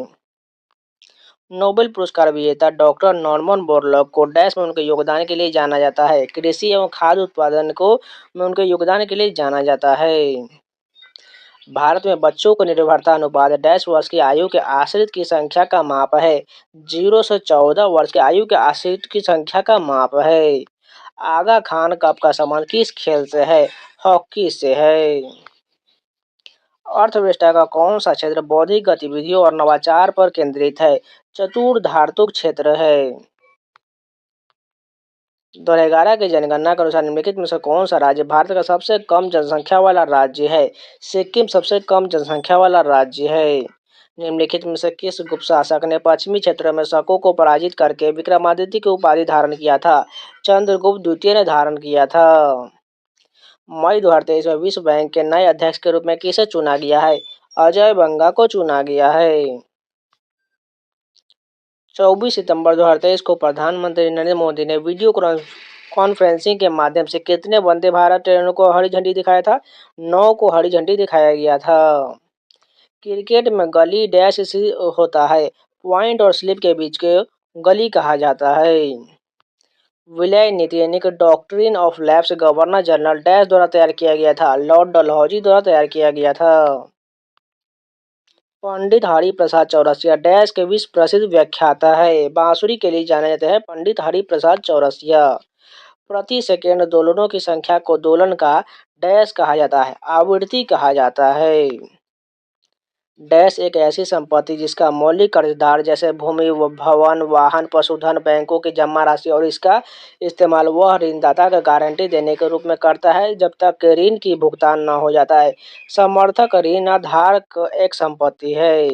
नोबेल पुरस्कार विजेता डॉक्टर नॉर्मन बोरलॉग को डैश में उनके योगदान के लिए जाना जाता है? कृषि एवं खाद्य उत्पादन को में उनके योगदान के लिए जाना जाता है। भारत में बच्चों को निर्भरता अनुपात डैश वर्ष की आयु के आश्रित की संख्या का माप है? 0 से 14 वर्ष की आयु के आश्रित की संख्या का माप है। आगा खान कप का संबंध किस खेल से है? हॉकी से है। अर्थव्यवस्था का कौन सा क्षेत्र बौद्धिक गतिविधियों और नवाचार पर केंद्रित है? चतुर्धातुक क्षेत्र है। 2011 की जनगणना के अनुसार निम्नलिखित में से कौन सा राज्य भारत का सबसे कम जनसंख्या वाला राज्य है? सिक्किम सबसे कम जनसंख्या वाला राज्य है। निम्नलिखित में से किस गुप्त शासक ने पश्चिमी क्षेत्रों में शकों को पराजित करके विक्रमादित्य की उपाधि धारण किया था? चंद्रगुप्त द्वितीय ने धारण किया था। मई 2023 में विश्व बैंक के नए अध्यक्ष के रूप में किसे चुना गया है? अजय बंगा को चुना गया है। 24 सितंबर 2023 को प्रधानमंत्री नरेंद्र मोदी ने वीडियो कॉन्फ्रेंसिंग के माध्यम से कितने वंदे भारत ट्रेनों को हरी झंडी दिखाया था? 9 को हरी झंडी दिखाया गया था। क्रिकेट में गली डैश से होता है? पॉइंट और स्लिप के बीच के गली कहा जाता है। विलय नीति यानी कि doctrine of lapse governor general dash द्वारा तैयार किया गया था? लॉर्ड डलहौजी द्वारा तैयार किया गया था। पंडित हरि प्रसाद चौरसिया डैश के विश्व प्रसिद्ध व्याख्याता है? बांसुरी के लिए जाने जाते हैं पंडित हरि प्रसाद चौरसिया। प्रति सेकेंड दोलनों की संख्या को दोलन का डैश कहा जाता है? आवृत्ति कहा जाता है। डैश एक ऐसी संपत्ति जिसका मौलिक कर्जदार जैसे भूमि, भवन, वाहन, पशुधन, बैंकों की जमा राशि और इसका इस्तेमाल वह ऋणदाता का गारंटी देने के रूप में करता है जब तक कि ऋण की भुगतान न हो जाता है। समर्थक ऋण आधारक एक संपत्ति है।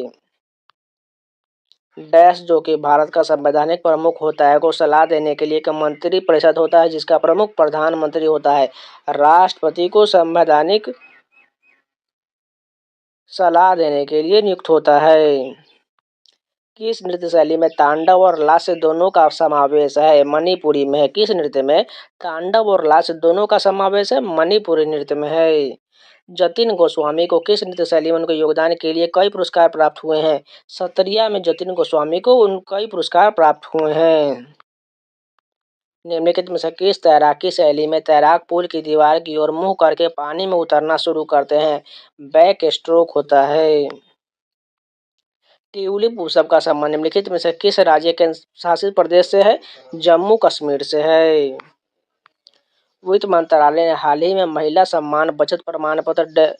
डैश जो कि भारत का संवैधानिक प्रमुख होता है को सलाह देने के लिए एक मंत्री परिषद होता है जिसका प्रमुख प्रधानमंत्री होता है। राष्ट्रपति को संवैधानिक सलाह देने के लिए नियुक्त होता है। किस नृत्य शैली में तांडव और लास्य दोनों का समावेश है? मणिपुरी में है। किस नृत्य में तांडव और लास्य दोनों का समावेश है? मणिपुरी नृत्य में है। जतिन गोस्वामी को किस नृत्य शैली में उनके योगदान के लिए कई पुरस्कार प्राप्त हुए हैं? सत्रिया में जतिन गोस्वामी को उन कई पुरस्कार प्राप्त हुए हैं। निम्नलिखित में से किस तैराकी शैली में तैराक पुल की दीवार की ओर मुंह करके पानी में उतरना शुरू करते हैं? बैक स्ट्रोक होता है। ट्यूलिप उत्सव का संबंध निम्नलिखित में से किस राज्य के शासित प्रदेश से है? जम्मू कश्मीर से है। वित्त मंत्रालय ने हाल ही में महिला सम्मान बचत प्रमाण पत्र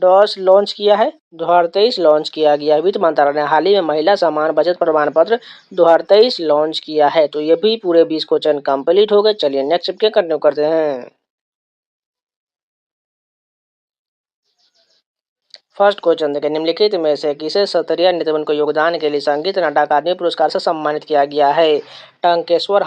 डॉस लॉन्च किया है? 2023 लॉन्च किया गया। वित्त मंत्रालय ने हाल ही में महिला सम्मान बचत प्रमाण पत्र 2023 लॉन्च किया है। तो ये भी पूरे 20 क्वेश्चन कंप्लीट हो गए। चलिए नेक्स्ट चैप्टर कंटिन्यू करते हैं। फर्स्ट क्वेश्चन देखिए, निम्नलिखित में से किसे सत्रिया नृत्य को योगदान के लिए संगीत नाटक अकादमी पुरस्कार से सम्मानित किया गया है? टंकेश्वर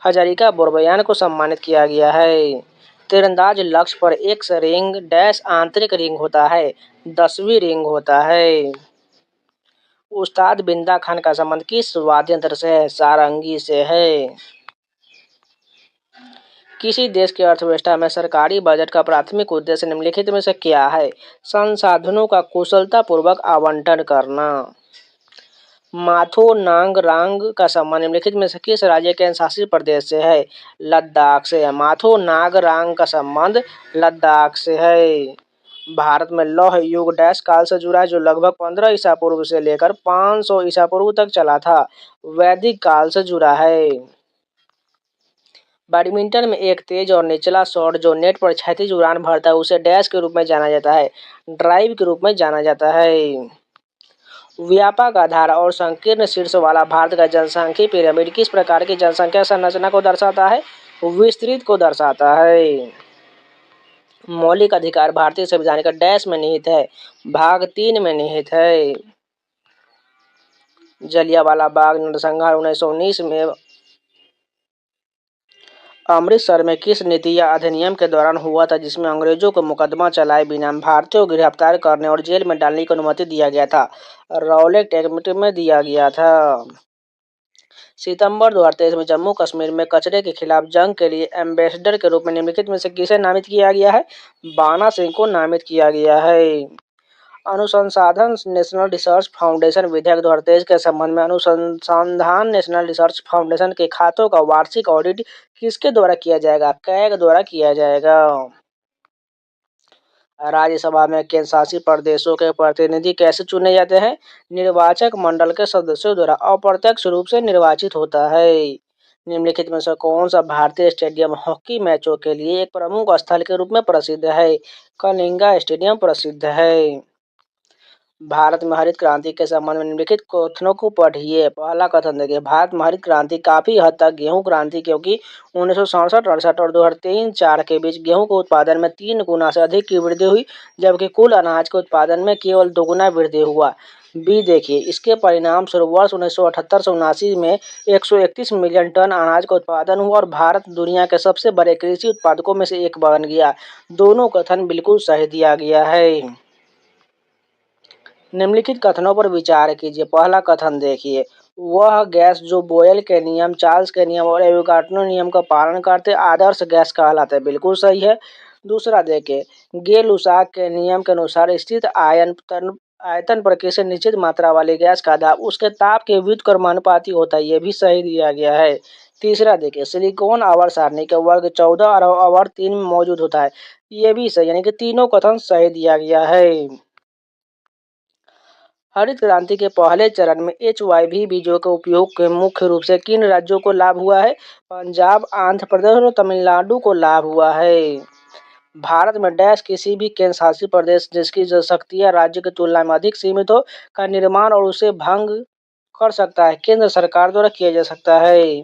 हजारिका बोरबयान को सम्मानित किया गया है। तीरंदाज लक्ष्य पर एक्स रिंग डैश आंतरिक रिंग होता है? 10वीं रिंग होता है। उस्ताद बिंदा खान का संबंध किस वाद्य यंत्र से है? सारंगी से है। किसी देश की अर्थव्यवस्था में सरकारी बजट का प्राथमिक उद्देश्य निम्नलिखित में से क्या है? संसाधनों का कुशलतापूर्वक आवंटन करना। माथो नांगरांग का संबंध निम्नलिखित में से किस राज्य के शासित प्रदेश से है? लद्दाख से है। माथो नागरांग का संबंध लद्दाख से है। भारत में लौह युग डैश काल से जुड़ा है, जो लगभग 15 ईसा पूर्व से लेकर 500 ईसा पूर्व तक चला था। वैदिक काल से जुड़ा है। बैडमिंटन में एक तेज और निचला शॉट जो नेट पर क्षैतिज उड़ान भरता है उसे डैश के रूप में जाना जाता है? ड्राइव के रूप में जाना जाता है। व्यापक आधार और संकीर्ण शीर्ष वाला भारत का जनसांख्यिकीय पिरामिड किस प्रकार की जनसंख्या संरचना को दर्शाता है? विस्तृत को दर्शाता है। मौलिक अधिकार भारतीय संविधान का डैश में निहित है? भाग 3 में निहित है। जलियांवाला बाग नरसंहार 1919 में अमृतसर में किस नीति या अधिनियम के दौरान हुआ था, जिसमें अंग्रेजों को मुकदमा चलाए बिना भारतीयों को गिरफ्तार करने और जेल में डालने की अनुमति दिया गया था? रॉलेट एक्ट में दिया गया था। सितंबर 2023 में जम्मू कश्मीर में कचरे के खिलाफ जंग के लिए एम्बेसडर के रूप में निम्नलिखित में से किसे नामित किया गया है? बाणा सिंह को नामित किया गया है। अनुसंधान नेशनल रिसर्च फाउंडेशन विधेयक 2023 के संबंध में अनुसंधान नेशनल रिसर्च फाउंडेशन के खातों का वार्षिक ऑडिट किसके द्वारा किया जाएगा? कैग द्वारा किया जाएगा। राज्यसभा में केंद्र शासित प्रदेशों के प्रतिनिधि कैसे चुने जाते हैं? निर्वाचक मंडल के सदस्यों द्वारा अप्रत्यक्ष रूप से निर्वाचित होता है। निम्नलिखित में से कौन सा भारतीय स्टेडियम हॉकी मैचों के लिए एक प्रमुख स्थल के रूप में प्रसिद्ध है? कलिंगा स्टेडियम प्रसिद्ध है। भारत में हरित क्रांति के संबंध में निम्नलिखित कथनों को पढ़िए। पहला कथन देखिए, भारत में हरित क्रांति काफी हद तक गेहूं क्रांति, क्योंकि 1967-68 और 2003-04 के बीच गेहूं के उत्पादन में 3 गुना से अधिक की वृद्धि हुई, जबकि कुल अनाज के उत्पादन में केवल 2 गुना वृद्धि हुआ। बी देखिए, इसके परिणाम स्वरूप वर्ष 1978 से 79 में 131 मिलियन टन अनाज का उत्पादन हुआ और भारत दुनिया के सबसे बड़े कृषि उत्पादकों में से एक बन गया। दोनों कथन बिल्कुल सही दिया गया है। निम्नलिखित कथनों पर विचार कीजिए। पहला कथन देखिए, वह गैस जो बोयल के नियम, चार्ल्स के नियम और एवोगाड्रो नियम का पालन करते आदर्श गैस कहलाते हैं। बिल्कुल सही है। दूसरा देखिए, गै-लुसाक के नियम के अनुसार स्थित आयतन पर किसी निश्चित मात्रा वाली गैस का दाब उसके ताप के व्युत्क्रमानुपाती होता है। ये भी सही दिया गया है। तीसरा देखिए, सिलिकॉन आवर्त सारणी के वर्ग 14 और आवर्त 3 में मौजूद होता है। ये भी सही, यानी कि तीनों कथन सही दिया गया है। हरित क्रांति के पहले चरण में HYV बीजों के उपयोग के मुख्य रूप से किन राज्यों को लाभ हुआ है? पंजाब, आंध्र प्रदेश और तमिलनाडु को लाभ हुआ है। भारत में डैश किसी भी केंद्र शासित प्रदेश जिसकी जनशक्तियां राज्य की तुलना में अधिक सीमित हो का निर्माण और उसे भंग कर सकता है? केंद्र सरकार द्वारा किया जा सकता है।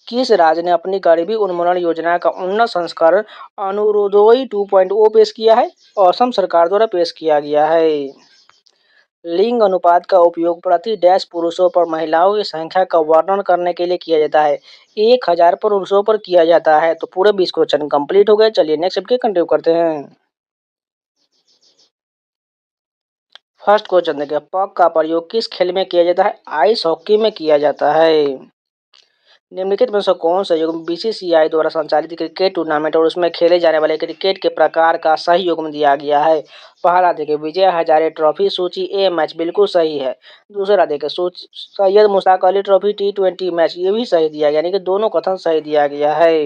किस राज्य ने अपनी गरीबी उन्मूलन योजना का उन्नत संस्करण अनुरोधोई 2.0 पेश किया है? असम सरकार द्वारा पेश किया गया है। लिंग अनुपात का उपयोग प्रति डैश पुरुषों पर महिलाओं की संख्या का वर्णन करने के लिए किया जाता है? 1000 पुरुषों पर किया जाता है। तो पूरे 20 क्वेश्चन कंप्लीट हो गए। चलिए नेक्स्ट चैप्टर कंटिन्यू करते हैं। फर्स्ट क्वेश्चन देखिए, पक का प्रयोग किस खेल में किया जाता है? आइस हॉकी में किया जाता है। निम्नलिखित में से कौन सा युग्म बीसीसीआई द्वारा संचालित क्रिकेट टूर्नामेंट और उसमें खेले जाने वाले क्रिकेट के प्रकार का सही युग्म दिया गया है? पहला देखिए विजय हजारे ट्रॉफी, सूची ए मैच बिल्कुल सही है। दूसरा देखिए सूची Syed Mushtaq Ali trophy T20 match, ये भी सही दिया गया, यानी कि दोनों कथन सही दिया गया है।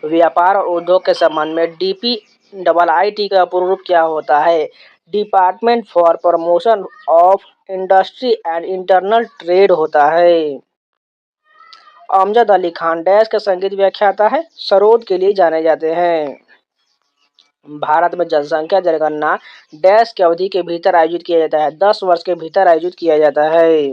व्यापार और उद्योग के संबंध में DPIIT का पूर्ण रूप क्या होता है? Department for promotion of industry and internal trade होता है। अमजद अली खान डैश के संगीत व्याख्याता है, सरोद के लिए जाने जाते हैं। भारत में जनसंख्या जनगणना डैश की अवधि के भीतर आयोजित किया जाता है, 10 वर्ष के भीतर आयोजित किया जाता है।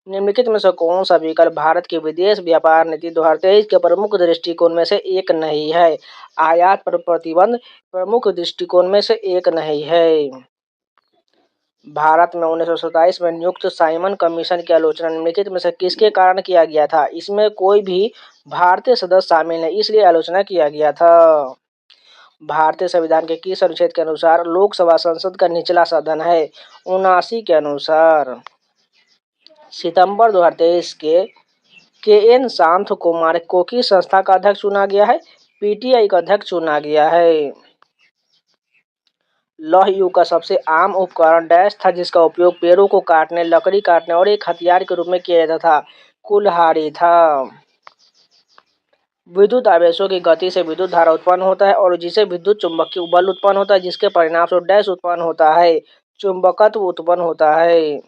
निम्नलिखित में से कौन सा विकल्प भारत की विदेश व्यापार नीति 2023 के प्रमुख दृष्टिकोण में से एक नहीं है? आयात पर प्रतिबंध प्रमुख दृष्टिकोण में से एक नहीं है। भारत में 1927 में नियुक्त साइमन कमीशन की आलोचना निम्नलिखित में से किसके कारण किया गया था? इसमें कोई भी भारतीय सदस्य शामिल नहीं, इसलिए आलोचना किया गया था। भारतीय संविधान के किस अनुच्छेद के अनुसार लोकसभा संसद का निचला सदन है? 79 के अनुसार। सितंबर 2023 के एन शांत कुमार को किस संस्था का अध्यक्ष चुना गया है? पीटीआई का अध्यक्ष चुना गया है। लौह युग का सबसे आम उपकरण डैश था जिसका उपयोग पेड़ों को काटने, लकड़ी काटने और एक हथियार के रूप में किया जाता था? कुल्हाड़ी था। विद्युत आवेशों की गति से विद्युत धारा उत्पन्न होता है और जिसे विद्युत चुम्बकीय बल उत्पन्न होता है, जिसके परिणाम स्वरूप डैश उत्पन्न होता है, चुंबकत्व उत्पन्न होता है।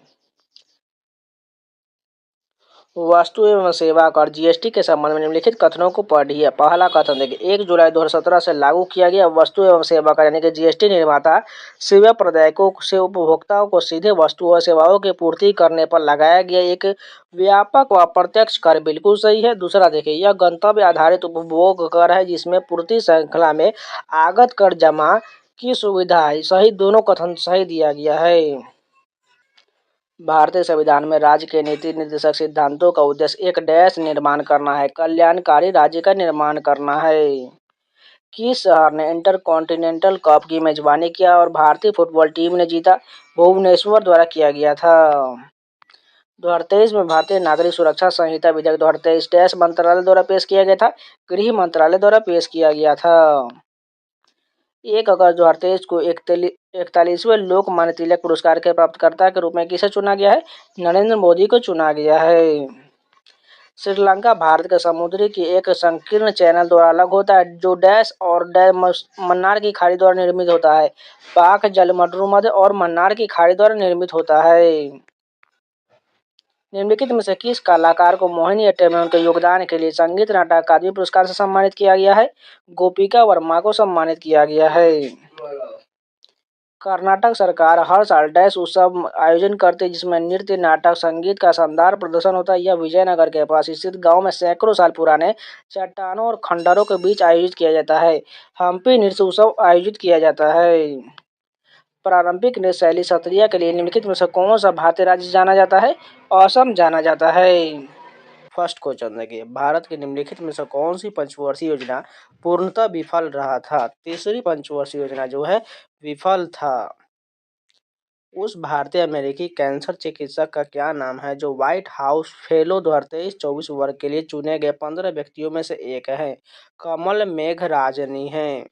वस्तु एवं सेवा कर जीएसटी के संबंध में निम्नलिखित कथनों को पढ़िए। पहला कथन देखिए 1 जुलाई 2017 से लागू किया गया वस्तु एवं सेवा कर यानी कि जीएसटी निर्माता सेवा प्रदायकों से उपभोक्ताओं को सीधे वस्तु और सेवाओं की पूर्ति करने पर लगाया गया एक व्यापक व अप्रत्यक्ष कर बिल्कुल सही है। दूसरा देखिए यह गंतव्य आधारित उपभोग कर है जिसमें पूर्ति श्रृंखला में आगत कर जमा की सुविधा है, सही दोनों कथन सही दिया गया है। भारतीय संविधान में राज्य के नीति निर्देशक सिद्धांतों का उद्देश्य एक डैश निर्माण करना है, कल्याणकारी राज्य का निर्माण करना है। किस शहर ने इंटरकॉन्टिनेंटल कप की मेजबानी किया और भारतीय फुटबॉल टीम ने जीता? भुवनेश्वर द्वारा किया गया था। 2023 में भारतीय नागरिक सुरक्षा संहिता विधेयक 2023 डैश मंत्रालय द्वारा पेश किया गया था, गृह मंत्रालय द्वारा पेश किया गया था। 1 अगस्त 2023 को 41वें लोकमान्य तिलक पुरस्कार के प्राप्तकर्ता के रूप में किसे चुना गया है? नरेंद्र मोदी को चुना गया है। श्रीलंका भारत के समुद्री की एक संकीर्ण चैनल द्वारा अलग होता है जो डैश और मन्नार की खाड़ी द्वारा निर्मित होता है। पाक जलमरुमध्य और मन्नार की खाड़ी द्वारा निर्मित होता है। निम्नलिखित में से किस कलाकार को मोहिनीअट्टम में उनके योगदान के लिए संगीत नाटक अकादमी पुरस्कार से सम्मानित किया गया है? गोपिका वर्मा को सम्मानित किया गया है। कर्नाटक सरकार हर साल डैश उत्सव आयोजन करती है जिसमें नृत्य, नाटक, संगीत का शानदार प्रदर्शन होता है। यह विजयनगर के पास स्थित गांव में सैकड़ों साल पुराने चट्टानों और खंडरों के बीच आयोजित किया जाता है। हम्पी नृत्य उत्सव आयोजित किया जाता है। पारंपरिक नृत्य शैली सत्रिया के लिए निम्नलिखित में से कौन सा भारतीय राज्य जाना जाता है? असम जाना जाता है। फर्स्ट क्वेश्चन देखिए भारत के निम्नलिखित में से कौन सी पंचवर्षीय योजना पूर्णतः विफल रहा था? तीसरी पंचवर्षीय योजना जो है विफल था। उस भारतीय अमेरिकी कैंसर चिकित्सक का क्या नाम है जो व्हाइट हाउस फेलो 2023-24 वर्ग के लिए चुने गए 15 व्यक्तियों में से एक है? कमल मेघराजनी है।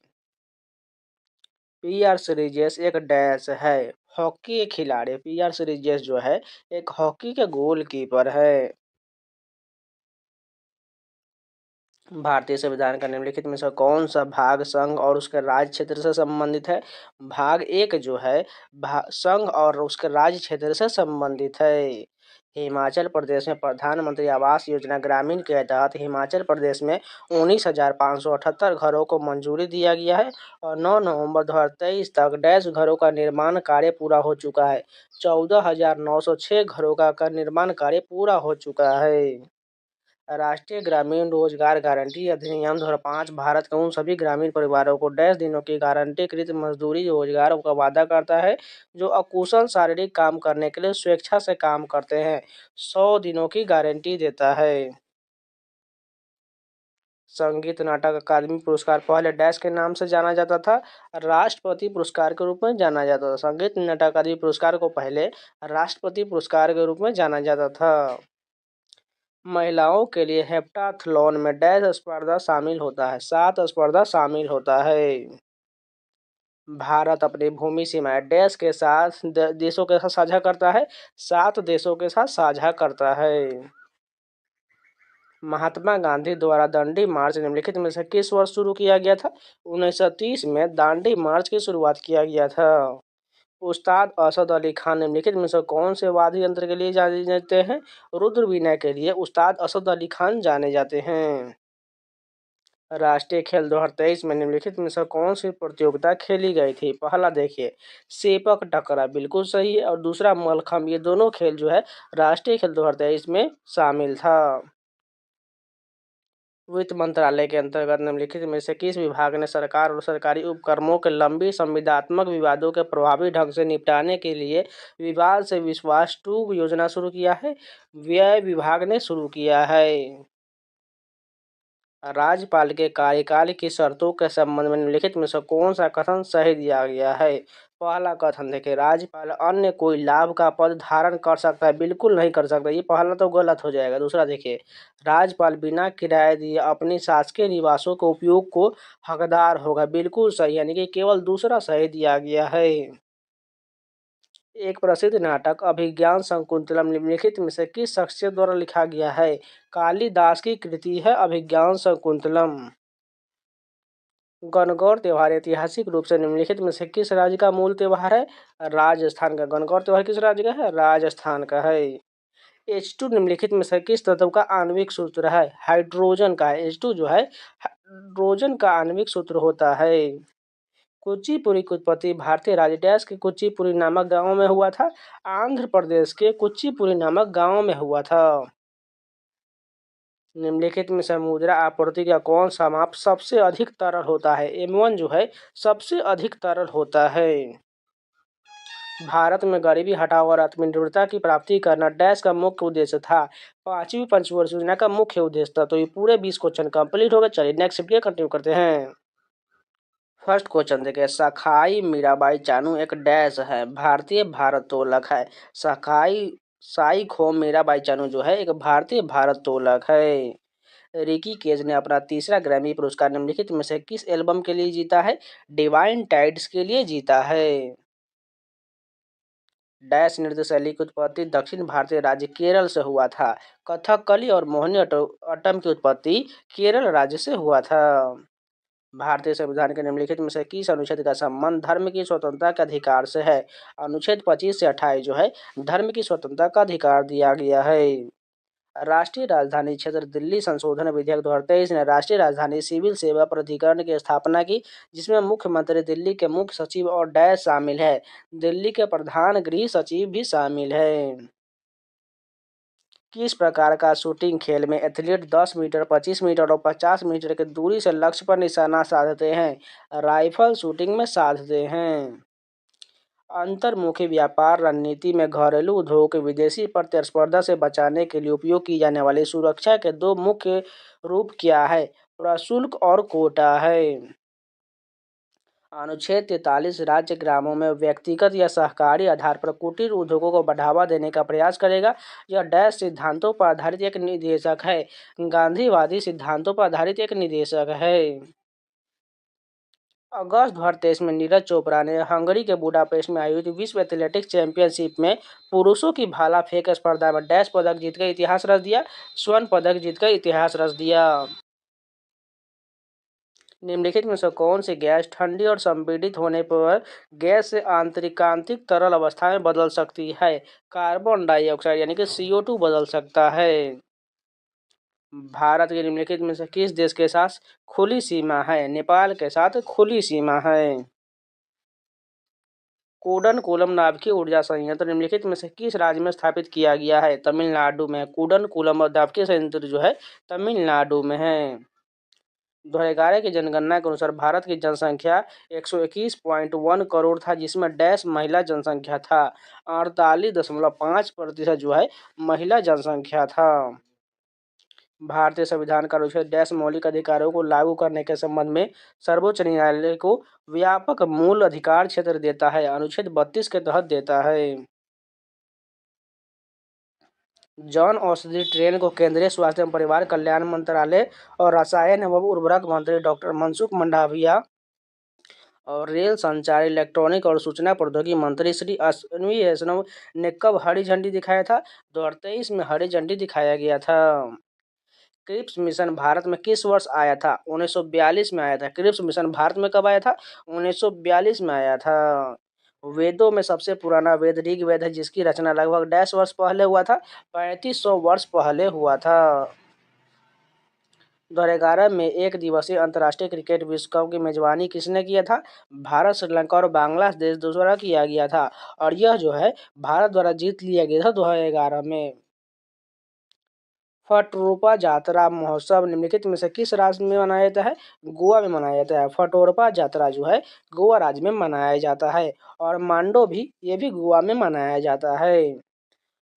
पीआर सीरीजेस एक डैश है हॉकी के खिलाड़ी। पीआर सीरीजेस जो है एक हॉकी के गोलकीपर है। भारतीय संविधान का निम्नलिखित में से कौन सा भाग संघ और उसके राज्य क्षेत्र से संबंधित है? भाग 1 जो है संघ और उसके राज्य क्षेत्र से संबंधित है। हिमाचल प्रदेश में प्रधानमंत्री आवास योजना ग्रामीण के तहत हिमाचल प्रदेश में 19,578 घरों को मंजूरी दिया गया है और 9 नवंबर 2023 तक डैश घरों का निर्माण कार्य पूरा हो चुका है। 14,906 घरों का निर्माण कार्य पूरा हो चुका है। राष्ट्रीय ग्रामीण रोजगार गारंटी अधिनियम 2005 भारत के उन सभी ग्रामीण परिवारों को डैश दिनों की गारंटीकृत मजदूरी रोजगार का वादा करता है जो अकुशल शारीरिक काम करने के लिए स्वेच्छा से काम करते हैं। 100 दिनों की गारंटी देता है। संगीत नाटक अकादमी पुरस्कार पहले डैश के नाम से जाना जाता था, राष्ट्रपति पुरस्कार के रूप में जाना जाता था। संगीत नाटक अकादमी पुरस्कार को पहले राष्ट्रपति पुरस्कार के रूप में जाना जाता था। महिलाओं के लिए हेप्टाथलॉन में डैश स्पर्धा शामिल होता है, 7 स्पर्धा शामिल होता है। भारत अपनी भूमि सीमाएं डैश के साथ देशों के साथ साझा करता है, 7 देशों के साथ साझा करता है। महात्मा गांधी द्वारा दांडी मार्च निम्नलिखित में से किस वर्ष शुरू किया गया था? 1930 में दांडी मार्च की शुरुआत किया गया था। उस्ताद असद अली खान निम्नलिखित में से कौन से वाद्य यंत्र के लिए जाने जाते हैं? रुद्र वीणा के लिए उस्ताद असद अली खान जाने जाते हैं। राष्ट्रीय खेल 2023 में निम्नलिखित में से कौन सी प्रतियोगिता खेली गई थी? पहला देखिए, सेपक टकरा बिल्कुल सही है, और दूसरा मलखम। ये दोनों खेल जो है राष्ट्रीय खेल 2023 में शामिल था। वित्त मंत्रालय के अंतर्गत निम्नलिखित में से किस विभाग ने सरकार और सरकारी उपक्रमों के लंबी संविदात्मक विवादों के प्रभावी ढंग से निपटाने के लिए विवाद से विश्वास 2 योजना शुरू किया है? व्यय विभाग ने शुरू किया है। राज्यपाल के कार्यकाल की शर्तों के संबंध में निम्नलिखित में से कौन सा कथन सही दिया गया है? पहला कथन देखिए, राज्यपाल अन्य कोई लाभ का पद धारण कर सकता है? बिल्कुल नहीं कर सकता, ये पहला तो गलत हो जाएगा। दूसरा देखिए, राज्यपाल बिना किराए दिए अपनी शासकीय निवासों के उपयोग को हकदार होगा? बिल्कुल सही, यानी कि केवल दूसरा सही दिया गया है। एक प्रसिद्ध नाटक अभिज्ञान शाकुंतलम निम्नलिखित में से किस शख्सियत द्वारा लिखा गया है? कालिदास की कृति है अभिज्ञान शाकुंतलम। गणगौर त्योहार ऐतिहासिक रूप से निम्नलिखित में से किस राज्य का मूल त्योहार है? राजस्थान का। गणगौर त्योहार किस राज्य का है? राजस्थान का है। H2 निम्नलिखित में से किस तत्व का आणविक सूत्र है? हाइड्रोजन का है। H2 जो है हाइड्रोजन का आणविक सूत्र होता है। कुचिपुड़ी की उत्पत्ति भारतीय राज्य डैश के कुचिपुड़ी नामक गांव में हुआ था? आंध्र प्रदेश के कुचिपुड़ी नामक गांव में हुआ था। निम्नलिखित में से मुद्रा आपूर्ति का कौन सा माप सबसे अधिक तरल होता है? M1 जो है सबसे अधिक तरल होता है। भारत में गरीबी हटाओ और आत्मनिर्भरता की प्राप्ति करना डैश का मुख्य उद्देश्य था? 5वीं पंचवर्षीय योजना का मुख्य उद्देश्य था। तो ये पूरे 20 क्वेश्चन कंप्लीट हो गए। चलिए नेक्स्ट वीडियो कंटिन्यू करते हैं। फर्स्ट क्वेश्चन देखिए, सखाई मीराबाई चानू एक डैश है? भारतीय भारोत्तोलक है। सखाई साई खोम मीराबाई चानू जो है एक भारतीय भारोत्तोलक है। रिकी केज ने अपना तीसरा ग्रैमी पुरस्कार निम्नलिखित में से किस एल्बम के लिए जीता है? डिवाइन टाइड्स के लिए जीता है। डैश नृत्य शैली की उत्पत्ति दक्षिण भारतीय राज्य केरल से हुआ था? कथकली और मोहिनीअट्टम की उत्पत्ति केरल राज्य से हुआ था। भारतीय संविधान के निम्नलिखित में से किस अनुच्छेद का संबंध धर्म की स्वतंत्रता के अधिकार से है? अनुच्छेद 25 से 28 जो है धर्म की स्वतंत्रता का अधिकार दिया गया है। राष्ट्रीय राजधानी क्षेत्र दिल्ली संशोधन विधेयक 2023 ने राष्ट्रीय राजधानी सिविल सेवा प्राधिकरण की स्थापना की, जिसमें मुख्यमंत्री, दिल्ली के मुख्य सचिव और डैश शामिल है। दिल्ली के प्रधान गृह सचिव भी शामिल है। किस प्रकार का शूटिंग खेल में एथलीट 10 मीटर, 25 मीटर और 50 मीटर की दूरी से लक्ष्य पर निशाना साधते हैं? राइफल शूटिंग में साधते हैं। अंतर्मुखी व्यापार रणनीति में घरेलू उद्योग के विदेशी प्रतिस्पर्धा से बचाने के लिए उपयोग की जाने वाली सुरक्षा के 2 मुख्य रूप क्या है? प्रशुल्क और कोटा है। अनुच्छेद 43 राज्य ग्रामों में व्यक्तिगत या सहकारी आधार पर कुटीर उद्योगों को बढ़ावा देने का प्रयास करेगा। यह डैश सिद्धांतों पर आधारित एक निदेशक है? गांधीवादी सिद्धांतों पर आधारित एक निदेशक है। अगस्त 2023 में नीरज चोपड़ा ने हंगरी के बुडापेस्ट में आयोजित विश्व एथलेटिक्स चैंपियनशिप में पुरुषों की भाला फेंक स्पर्धा में डैश पदक जीतकर इतिहास रच दिया? स्वर्ण पदक जीतकर इतिहास रच दिया। निम्नलिखित में से कौन सी गैस ठंडी और संपीड़ित होने पर गैस से आंतरिक तरल अवस्था में बदल सकती है? कार्बन डाइऑक्साइड यानी कि CO2 बदल सकता है। भारत के निम्नलिखित में से किस देश के साथ खुली सीमा है? नेपाल के साथ खुली सीमा है। कूडनकुलम नाभिकीय ऊर्जा संयंत्र निम्नलिखित में से किस राज्य में स्थापित किया गया है? तमिलनाडु में। कूडनकुलम नाभिकीय संयंत्र जो है तमिलनाडु में है। 2011 की जनगणना के अनुसार भारत की जनसंख्या 121.1 करोड़ था, जिसमें डैश महिला जनसंख्या था। 48.5% जो है महिला जनसंख्या था। भारतीय संविधान का अनुच्छेद डैश मौलिक अधिकारों को लागू करने के संबंध में सर्वोच्च न्यायालय को व्यापक मूल अधिकार क्षेत्र देता है? अनुच्छेद 32 के तहत देता है। जन औषधि ट्रेन को केंद्रीय स्वास्थ्य एवं परिवार कल्याण मंत्रालय और रसायन एवं उर्वरक मंत्री डॉक्टर मनसुख मंडाविया और रेल संचार, इलेक्ट्रॉनिक और सूचना प्रौद्योगिकी मंत्री श्री अश्विनी वैष्णव ने कब हरी झंडी दिखाया था? 2023 में हरी झंडी दिखाया गया था। क्रिप्स मिशन भारत में किस वर्ष आया था? 1942 में आया था। क्रिप्स मिशन भारत में कब आया था? 1942 में आया था। वेदों में सबसे पुराना वेद ऋग्वेद है, जिसकी रचना लगभग 100 वर्ष पहले हुआ था। 3500 वर्ष पहले हुआ था। 2011 में एक दिवसीय अंतर्राष्ट्रीय क्रिकेट विश्व कप की मेजबानी किसने किया था? भारत, श्रीलंका और बांग्लादेश द्वारा किया गया था, और यह जो है भारत द्वारा जीत लिया गया था 2011 में। फटरूपा जातरा महोत्सव निम्नलिखित में से किस राज्य में मनाया जाता है? गोवा में मनाया जाता है। फटोरपा जातरा जो है गोवा राज्य में मनाया जाता है, और मांडो भी, ये भी गोवा में मनाया जाता है।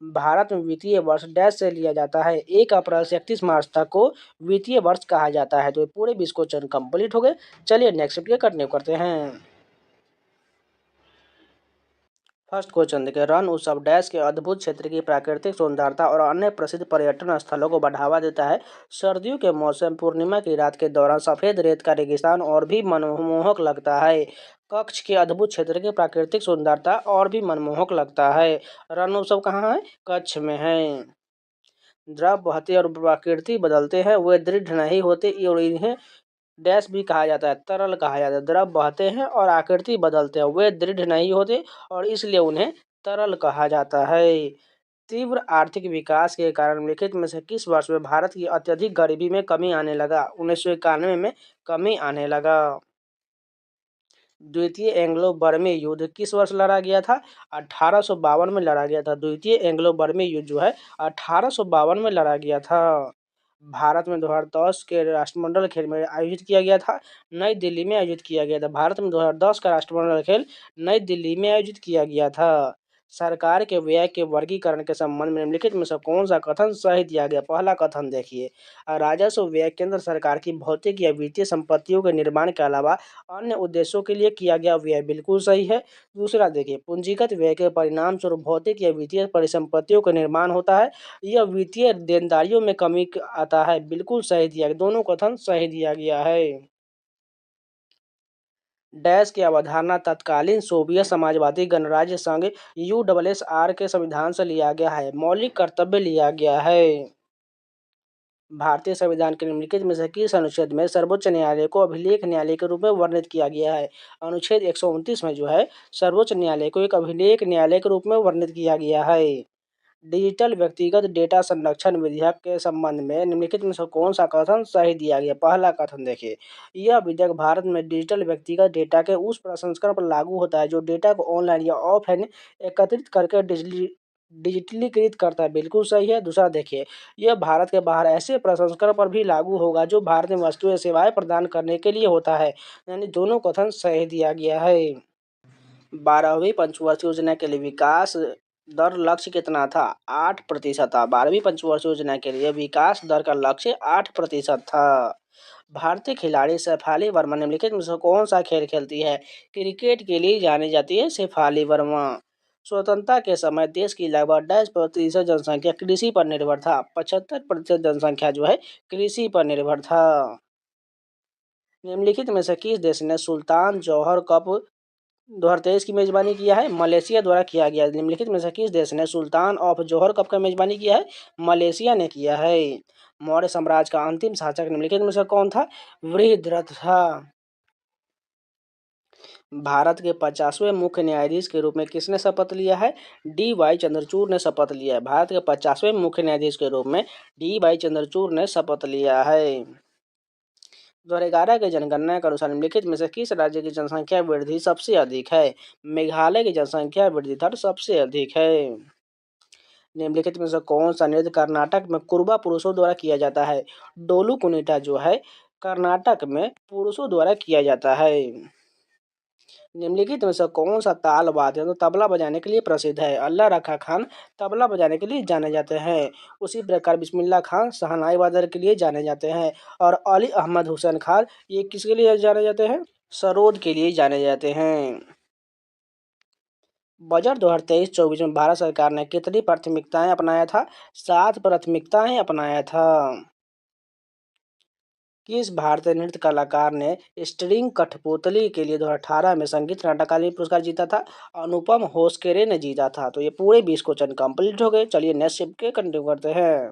भारत में वित्तीय वर्ष डैश से लिया जाता है? 1 अप्रैल से 31 मार्च तक को वित्तीय वर्ष कहा जाता है। तो ये पूरे 20 क्वेश्चन कंप्लीट हो गए। चलिए नेक्स्ट के कंटिन्यू करते हैं। फर्स्ट क्वेश्चन देखिए, रण उत्सव डैश के अद्भुत क्षेत्र की प्राकृतिक सुंदरता और अन्य प्रसिद्ध पर्यटन स्थलों को बढ़ावा देता है। सर्दियों के मौसम, पूर्णिमा की रात के दौरान सफेद रेत का रेगिस्तान और भी मनमोहक लगता है। कच्छ के अद्भुत क्षेत्र की प्राकृतिक सुंदरता और भी मनमोहक लगता है। रण उत्सव कहाँ है? कच्छ में है। द्रव बहते और प्रकृति बदलते हैं, वे दृढ़ नहीं होते और इन्हें डैश भी कहा जाता है, तरल कहा जाता है। द्रव बहते हैं और आकृति बदलते हैं, वे दृढ़ नहीं होते और इसलिए उन्हें तरल कहा जाता है। तीव्र आर्थिक विकास के कारण निम्नलिखित में से किस वर्ष में भारत की अत्यधिक गरीबी में कमी आने लगा? 1991 में कमी आने लगा। द्वितीय एंग्लो बर्मी युद्ध किस वर्ष लड़ा गया था? 1852 में लड़ा गया था। द्वितीय एंग्लो बर्मी युद्ध जो है 1852 में लड़ा गया था। भारत में 2010 के राष्ट्रमंडल खेल में आयोजित किया गया था, नई दिल्ली में आयोजित किया गया था। भारत में 2010 का राष्ट्रमंडल खेल नई दिल्ली में आयोजित किया गया था। सरकार के व्यय के वर्गीकरण के संबंध में निम्नलिखित में से कौन सा कथन सही दिया गया? पहला कथन देखिए, राजस्व व्यय केंद्र सरकार की भौतिक या वित्तीय संपत्तियों के निर्माण के अलावा अन्य उद्देश्यों के लिए किया गया व्यय, बिल्कुल सही है। दूसरा देखिए, पूंजीगत व्यय के परिणाम स्वरूप भौतिक या वित्तीय परिसंपत्तियों का निर्माण होता है, यह वित्तीय देनदारियों में कमी आता है, बिल्कुल सही दिया गया। दोनों कथन सही दिया गया है। डैश की अवधारणा तत्कालीन सोवियत समाजवादी गणराज्य संघ यूएसएसआर के संविधान से लिया गया है। मौलिक कर्तव्य लिया गया है। भारतीय संविधान के निम्नलिखित में से किस अनुच्छेद में सर्वोच्च न्यायालय को अभिलेख न्यायालय के रूप में वर्णित किया गया है? अनुच्छेद 129 में जो है सर्वोच्च न्यायालय को एक अभिलेख न्यायालय के रूप में वर्णित किया गया है। डिजिटल व्यक्तिगत डेटा संरक्षण विधेयक के संबंध में निम्नलिखित में से कौन सा कथन सही दिया गया? पहला कथन देखिए, यह विधेयक भारत में डिजिटल व्यक्तिगत डेटा के उस प्रसंस्करण पर लागू होता है जो डेटा को ऑनलाइन या ऑफलाइन एकत्रित करके डिजिटलीकृत करता है, बिल्कुल सही है। दूसरा देखिए, यह भारत के बाहर ऐसे प्रसंस्करण पर भी लागू होगा जो भारत में वस्तुएं सेवाएं प्रदान करने के लिए होता है, यानी दोनों कथन सही दिया गया है। 12वीं पंचवर्षीय योजना के लिए विकास दर लक्ष्य कितना था? 8% था। 12वीं पंचवर्षीय योजना के लिए विकास दर का लक्ष्य 8% था। भारतीय खिलाड़ी शेफाली वर्मा निम्नलिखित में से कौन सा खेल खेलती है? क्रिकेट के लिए जानी जाती है शेफाली वर्मा। स्वतंत्रता के समय देश की लगभग 10% जनसंख्या कृषि पर निर्भर था। 75% जनसंख्या जो है कृषि पर निर्भर था। निम्नलिखित में से किस देश ने सुल्तान जौहर कप 2023 की मेजबानी किया है? मलेशिया द्वारा किया गया। निम्नलिखित में से किस देश ने सुल्तान ऑफ जौहर कप का मेजबानी किया है? मलेशिया ने किया है। मौर्य साम्राज्य का अंतिम शासक निम्नलिखित में से कौन था? वृहद्रथ था। भारत के 50वें मुख्य न्यायाधीश के रूप में किसने शपथ लिया है? डी वाई चंद्रचूड़ ने शपथ लिया है। भारत के 50वें मुख्य न्यायाधीश के रूप में डी वाई चंद्रचूड़ ने शपथ लिया है। 2011 के जनगणना के अनुसार निम्नलिखित में से किस राज्य की जनसंख्या वृद्धि सबसे अधिक है? मेघालय की जनसंख्या वृद्धि दर सबसे अधिक है। निम्नलिखित में से कौन सा नृत्य कर्नाटक में कुरुबा पुरुषों द्वारा किया जाता है? डोलू कुनिटा जो है कर्नाटक में पुरुषों द्वारा किया जाता है। निम्नलिखित में से कौन सा ताल वाद्य तो तबला बजाने के लिए प्रसिद्ध है? अल्लाह रखा खान तबला बजाने के लिए जाने जाते हैं। उसी प्रकार बिस्मिल्लाह खान शहनाई वादन के लिए जाने जाते हैं, और अली अहमद हुसैन खान ये किसके लिए जाने जाते हैं? सरोद के लिए जाने जाते हैं। बजट 2023-24 में भारत सरकार ने कितनी प्राथमिकताएं अपनाया था? 7 प्राथमिकताएं अपनाया था। किस भारतीय नृत्य कलाकार ने स्ट्रिंग कठपुतली के लिए 2018 में संगीत नाटक अकादमी पुरस्कार जीता था? अनुपम होसकेरे ने जीता था। तो ये पूरे 20 क्वेश्चन कंप्लीट हो गए। चलिए नेक्स्ट शिफ्ट के कंटिन्यू करते हैं।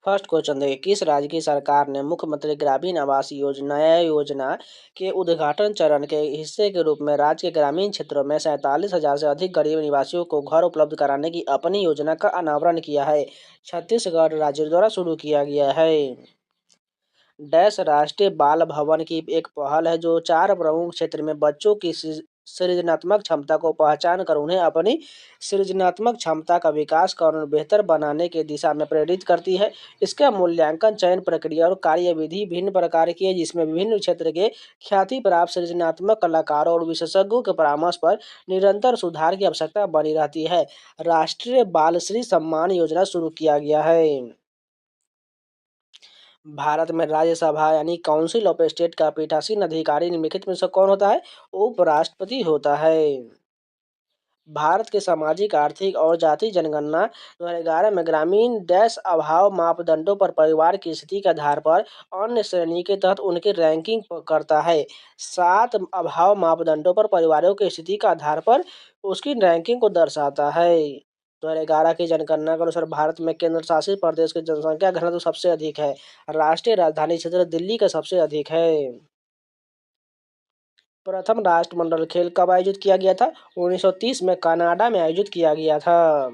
फर्स्ट क्वेश्चन देखिए, किस राज्य की सरकार ने मुख्यमंत्री ग्रामीण आवास योजना के उद्घाटन चरण के हिस्से के रूप में राज्य के ग्रामीण क्षेत्रों में 47,000 से अधिक गरीब निवासियों को घर उपलब्ध कराने की अपनी योजना का अनावरण किया है? छत्तीसगढ़ राज्य द्वारा शुरू किया गया है। डैश राष्ट्रीय बाल भवन की एक पहल है जो 4 प्रमुख क्षेत्र में बच्चों की सृजनात्मक क्षमता को पहचान कर उन्हें अपनी सृजनात्मक क्षमता का विकास कर और बेहतर बनाने की दिशा में प्रेरित करती है। इसका मूल्यांकन, चयन प्रक्रिया और कार्यविधि भिन्न प्रकार की है, जिसमें विभिन्न क्षेत्र के ख्याति प्राप्त सृजनात्मक कलाकारों और विशेषज्ञों के परामर्श पर निरंतर सुधार की आवश्यकता बनी रहती है। राष्ट्रीय बाल श्री सम्मान योजना शुरू किया गया है। भारत में राज्यसभा यानी काउंसिल ऑफ स्टेट का पीठासीन अधिकारी निम्नलिखित में से कौन होता है? उपराष्ट्रपति होता है। भारत के सामाजिक, आर्थिक और जाति जनगणना 2011 में ग्रामीण डैश अभाव मापदंडों पर परिवार की स्थिति के आधार पर अन्य श्रेणी के तहत उनकी रैंकिंग करता है। 7 अभाव मापदंडों पर परिवारों की स्थिति के आधार पर उसकी रैंकिंग को दर्शाता है। 2011 की जनगणना के अनुसार भारत में केंद्र शासित प्रदेश की जनसंख्या घनत्व सबसे अधिक है। राष्ट्रीय राजधानी क्षेत्र दिल्ली का सबसे अधिक है। प्रथम राष्ट्रमंडल खेल कब आयोजित किया गया था? 1930 में कनाडा में आयोजित किया गया था।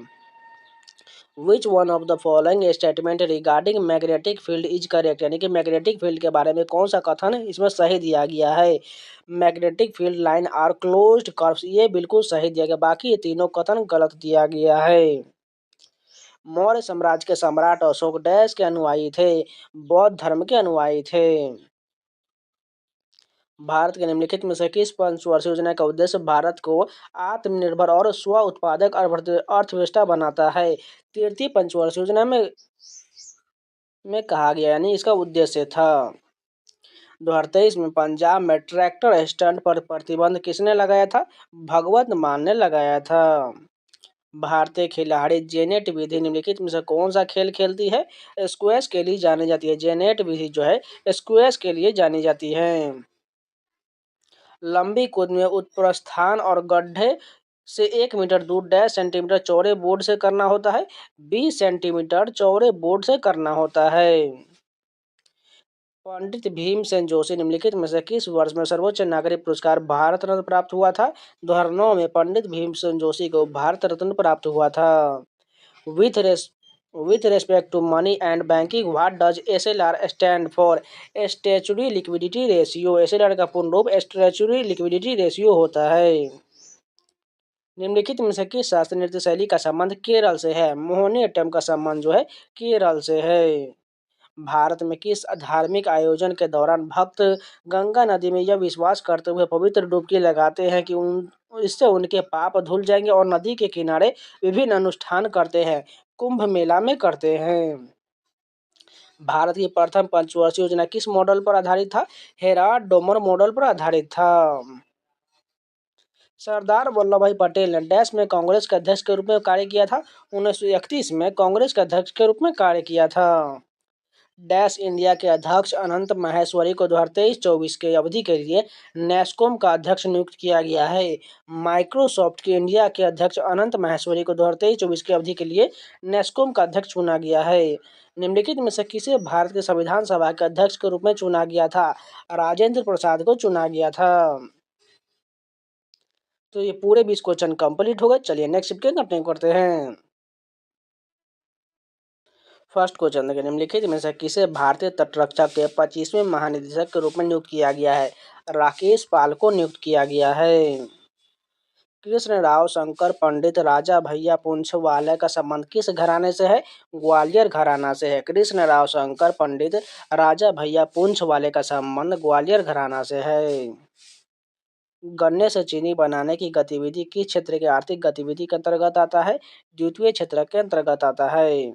Which one of the following statement regarding magnetic field is correct? यानी कि मैग्नेटिक फील्ड के बारे में कौन सा कथन इसमें सही दिया गया है? Magnetic field line are closed curves, ये बिल्कुल सही दिया गया। बाकी ये तीनों कथन गलत दिया गया है। मौर्य साम्राज्य के सम्राट अशोक डैश के अनुयायी थे? बौद्ध धर्म के अनुयायी थे। भारत के निम्नलिखित में से किस पंचवर्षीय योजना का उद्देश्य भारत को आत्मनिर्भर और स्व उत्पादक अर्थव्यवस्था बनाता है? तृतीय पंचवर्षीय योजना में कहा गया, यानी इसका उद्देश्य था। 2023 में पंजाब में ट्रैक्टर स्टंट पर प्रतिबंध किसने लगाया था? भगवत मान ने लगाया था। भारतीय खिलाड़ी जेनेट विधि निम्नलिखित में से कौन सा खेल खेलती है? स्क्वैश के लिए जानी जाती है। जेनेट विधि जो है स्क्वैश के लिए जानी जाती है। लंबी कूद में उत्प्रस्थान और गड्ढे से 1 मीटर दूर डैश सेंटीमीटर चौड़े बोर्ड से करना होता है? 20 सेंटीमीटर चौड़े बोर्ड से करना होता है। पंडित भीमसेन जोशी निम्नलिखित में से किस वर्ष में सर्वोच्च नागरिक पुरस्कार भारत रत्न प्राप्त हुआ था? 2009 में पंडित भीमसेन जोशी को भारत रत्न प्राप्त हुआ था। विथ रेस With respect to money and banking, what does SLR stand for? Statutory Liquidity Ratio। SLR का पूर्ण रूप Statutory Liquidity Ratio होता है। निम्नलिखित में से किस शास्त्रीय नृत्य शैली का संबंध केरल से है? मोहिनीअट्टम का संबंध जो है केरल से है। भारत में किस धार्मिक आयोजन के दौरान भक्त गंगा नदी में यह विश्वास करते हुए पवित्र डुबकी लगाते हैं कि इससे उनके पाप धुल जाएंगे और नदी के किनारे विभिन्न अनुष्ठान करते हैं? कुंभ मेला में करते हैं। भारत की प्रथम पंचवर्षीय योजना किस मॉडल पर आधारित था? हेराल्ड डोमर मॉडल पर आधारित था। सरदार वल्लभ भाई पटेल ने डैश में कांग्रेस के अध्यक्ष के रूप में कार्य किया था? 1931 में कांग्रेस के अध्यक्ष के रूप में कार्य किया था। डैश इंडिया के अध्यक्ष अनंत माहेश्वरी को 2023-24 के अवधि के लिए नेस्कॉम का अध्यक्ष नियुक्त किया गया है। माइक्रोसॉफ्ट के इंडिया के अध्यक्ष अनंत माहेश्वरी को 2023-24 की अवधि के लिए नेस्कॉम का अध्यक्ष चुना गया है। निम्नलिखित में से किसे भारत के संविधान सभा के अध्यक्ष के रूप में चुना गया था? राजेंद्र प्रसाद को चुना गया था। तो ये पूरे 20 क्वेश्चन कंप्लीट हो गए। चलिए नेक्स्ट कंटिन्यू करते हैं। फर्स्ट क्वेश्चन देखिए, निम्नलिखित में से किसे भारतीय तटरक्षक के 25वें महानिदेशक के रूप में नियुक्त किया गया है? राकेश पाल को नियुक्त किया गया है। कृष्ण राव शंकर पंडित राजा भैया पूंछवाले का संबंध किस घराने से है? ग्वालियर घराना से है। कृष्ण राव शंकर पंडित राजा भैया पूंछवाले का संबंध ग्वालियर घराना से है। गन्ने से चीनी बनाने की गतिविधि किस क्षेत्र की आर्थिक गतिविधि के अंतर्गत आता है? द्वितीय क्षेत्र के अंतर्गत आता है।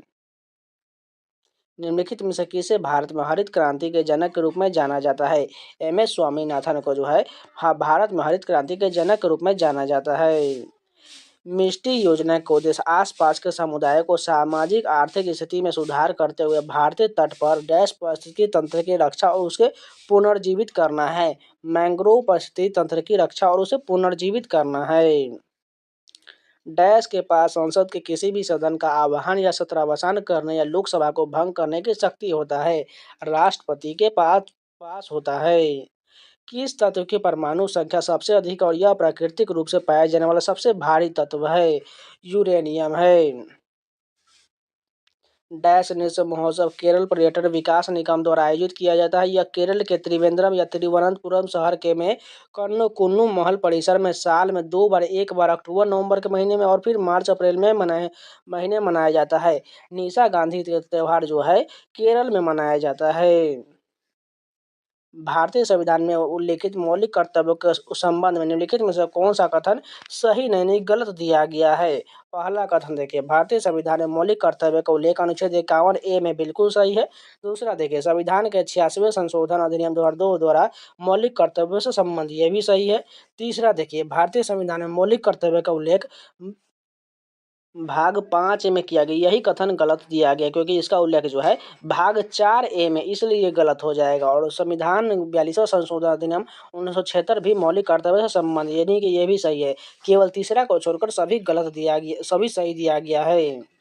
निम्नलिखित में से किसे भारत में हरित क्रांति के जनक के रूप में जाना जाता है? एम.एस. स्वामीनाथन को जो है भारत में हरित क्रांति के जनक के रूप में जाना जाता है। मिष्टी योजना का उद्देश्य आसपास के समुदाय को सामाजिक आर्थिक स्थिति में सुधार करते हुए भारतीय तट पर डैश पारिस्थितिकी तंत्र की रक्षा और उसे पुनर्जीवित करना है। मैंग्रोव पारिस्थितिकी तंत्र की रक्षा और उसे पुनर्जीवित करना है। डैश के पास संसद के किसी भी सदन का आह्वान या सत्रावसान करने या लोकसभा को भंग करने की शक्ति होता है। राष्ट्रपति के पास पास होता है। किस तत्व की परमाणु संख्या सबसे अधिक और यह प्राकृतिक रूप से पाया जाने वाला सबसे भारी तत्व है? यूरेनियम है। डैश नृत्य महोत्सव केरल पर्यटन विकास निगम द्वारा आयोजित किया जाता है। यह केरल के त्रिवेंद्रम या तिरुवनंतपुरम शहर के में कुन्नू महल परिसर में साल में 2 बार, एक बार अक्टूबर नवंबर के महीने में और फिर मार्च अप्रैल में मनाया जाता है। निशा गांधी त्योहार जो है केरल में मनाया जाता है। भारतीय संविधान में उल्लिखित मौलिक कर्तव्यों के संबंध में निम्नलिखित में से कौन सा कथन सही नहीं गलत दिया गया है? पहला कथन देखिए, भारतीय संविधान में मौलिक कर्तव्य का उल्लेख अनुच्छेद 51A में बिल्कुल सही है। दूसरा देखिए, संविधान के 86वें संशोधन अधिनियम 2002 द्वारा मौलिक कर्तव्यों से संबंध, ये भी सही है। तीसरा देखिए, भारतीय संविधान में मौलिक कर्तव्य का उल्लेख भाग 5 में किया गया, यही कथन गलत दिया गया क्योंकि इसका उल्लेख जो है भाग 4A में, इसलिए ये गलत हो जाएगा। और संविधान 42वां संशोधन अधिनियम 1976 भी मौलिक कर्तव्य से संबंधित, यानी कि ये भी सही है। केवल तीसरा को छोड़कर सभी गलत दिया गया, सभी सही दिया गया है।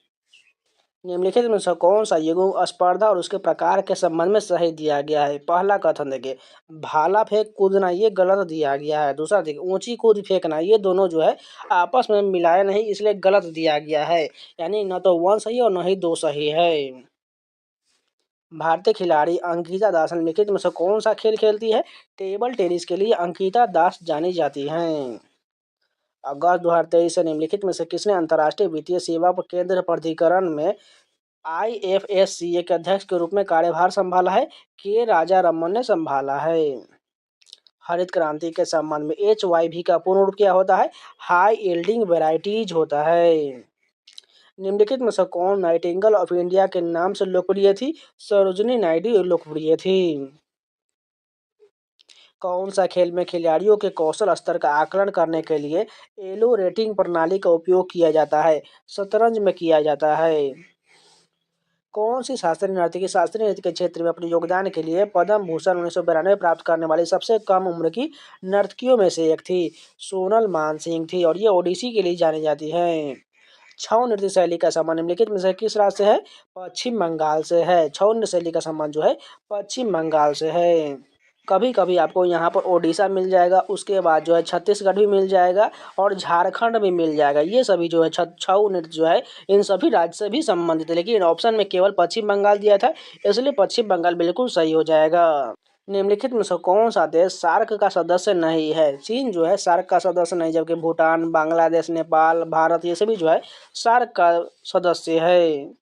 निम्नलिखित में से कौन सा युग्म स्पर्धा और उसके प्रकार के संबंध में सही दिया गया है? पहला कथन देखिए, भाला फेंक कूदना, ये गलत दिया गया है। दूसरा देखिए, ऊंची कूद फेंकना, ये दोनों जो है आपस में मिलाए नहीं, इसलिए गलत दिया गया है। यानी न तो 1 सही और न ही 2 सही है। भारतीय खिलाड़ी अंकिता दास निम्नलिखित में से कौन सा खेल खेलती है? टेबल टेनिस के लिए अंकिता दास जानी जाती हैं। अगस्त 2023 से निम्नलिखित में से किसने अंतर्राष्ट्रीय वित्तीय सेवा केंद्र प्राधिकरण में IFSCA के अध्यक्ष के रूप में कार्यभार संभाला है? के राजा रमन ने संभाला है। हरित क्रांति के संबंध में HYV का पूर्ण रूप क्या होता है? हाई यील्डिंग वेराइटीज होता है। निम्नलिखित में से कौन नाइटिंगेल ऑफ इंडिया के नाम से लोकप्रिय थी? सरोजिनी नायडू लोकप्रिय थी। कौन सा खेल में खिलाड़ियों के कौशल स्तर का आकलन करने के लिए एलो रेटिंग प्रणाली का उपयोग किया जाता है? शतरंज में किया जाता है। कौन सी शास्त्रीय नृत्य के क्षेत्र में अपने योगदान के लिए पद्म भूषण 1992 प्राप्त करने वाली सबसे कम उम्र की नर्तकियों में से एक थी? सोनल मानसिंह थी और ये ओडिसी के लिए जानी जाती हैं। छऊ नृत्य शैली का संबंध निम्नलिखित में से किस राज्य से है? पश्चिम बंगाल से है। छऊ नृत्य शैली का संबंध जो है पश्चिम बंगाल से है। कभी कभी आपको यहाँ पर ओडिशा मिल जाएगा, उसके बाद जो है छत्तीसगढ़ भी मिल जाएगा और झारखंड भी मिल जाएगा। ये सभी जो है छऊ नृत्य जो है इन सभी राज्य से भी संबंधित है, लेकिन ऑप्शन में केवल पश्चिम बंगाल दिया था, इसलिए पश्चिम बंगाल बिल्कुल सही हो जाएगा। निम्नलिखित में से कौन सा देश सार्क का सदस्य नहीं है? चीन जो है सार्क का सदस्य नहीं, जबकि भूटान, बांग्लादेश, नेपाल, भारत ये सभी जो है सार्क का सदस्य है।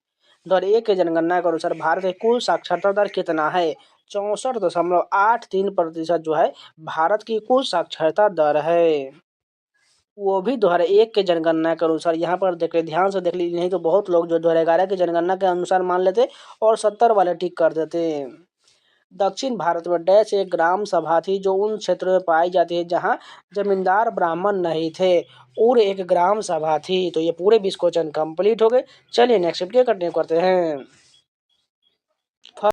2001 के जनगणना के अनुसार भारत के कुल साक्षरता दर कितना है? 64.83% जो है भारत की कुल साक्षरता दर है। वो भी 2001 के जनगणना के अनुसार। यहाँ पर देख ले, ध्यान से देख लीजिए, नहीं तो बहुत लोग जो 2011 की जनगणना के अनुसार मान लेते और 70 वाले टिक कर देते। दक्षिण भारत में डैश एक ग्राम सभा थी जो उन क्षेत्रों में पाई जाती है जहाँ जमींदार ब्राह्मण नहीं थे। और एक ग्राम सभा थी। तो ये पूरे 20 क्वेश्चन कंप्लीट हो गए। चलिए नेक्स्ट वीडियो कंटिन्यू करते हैं।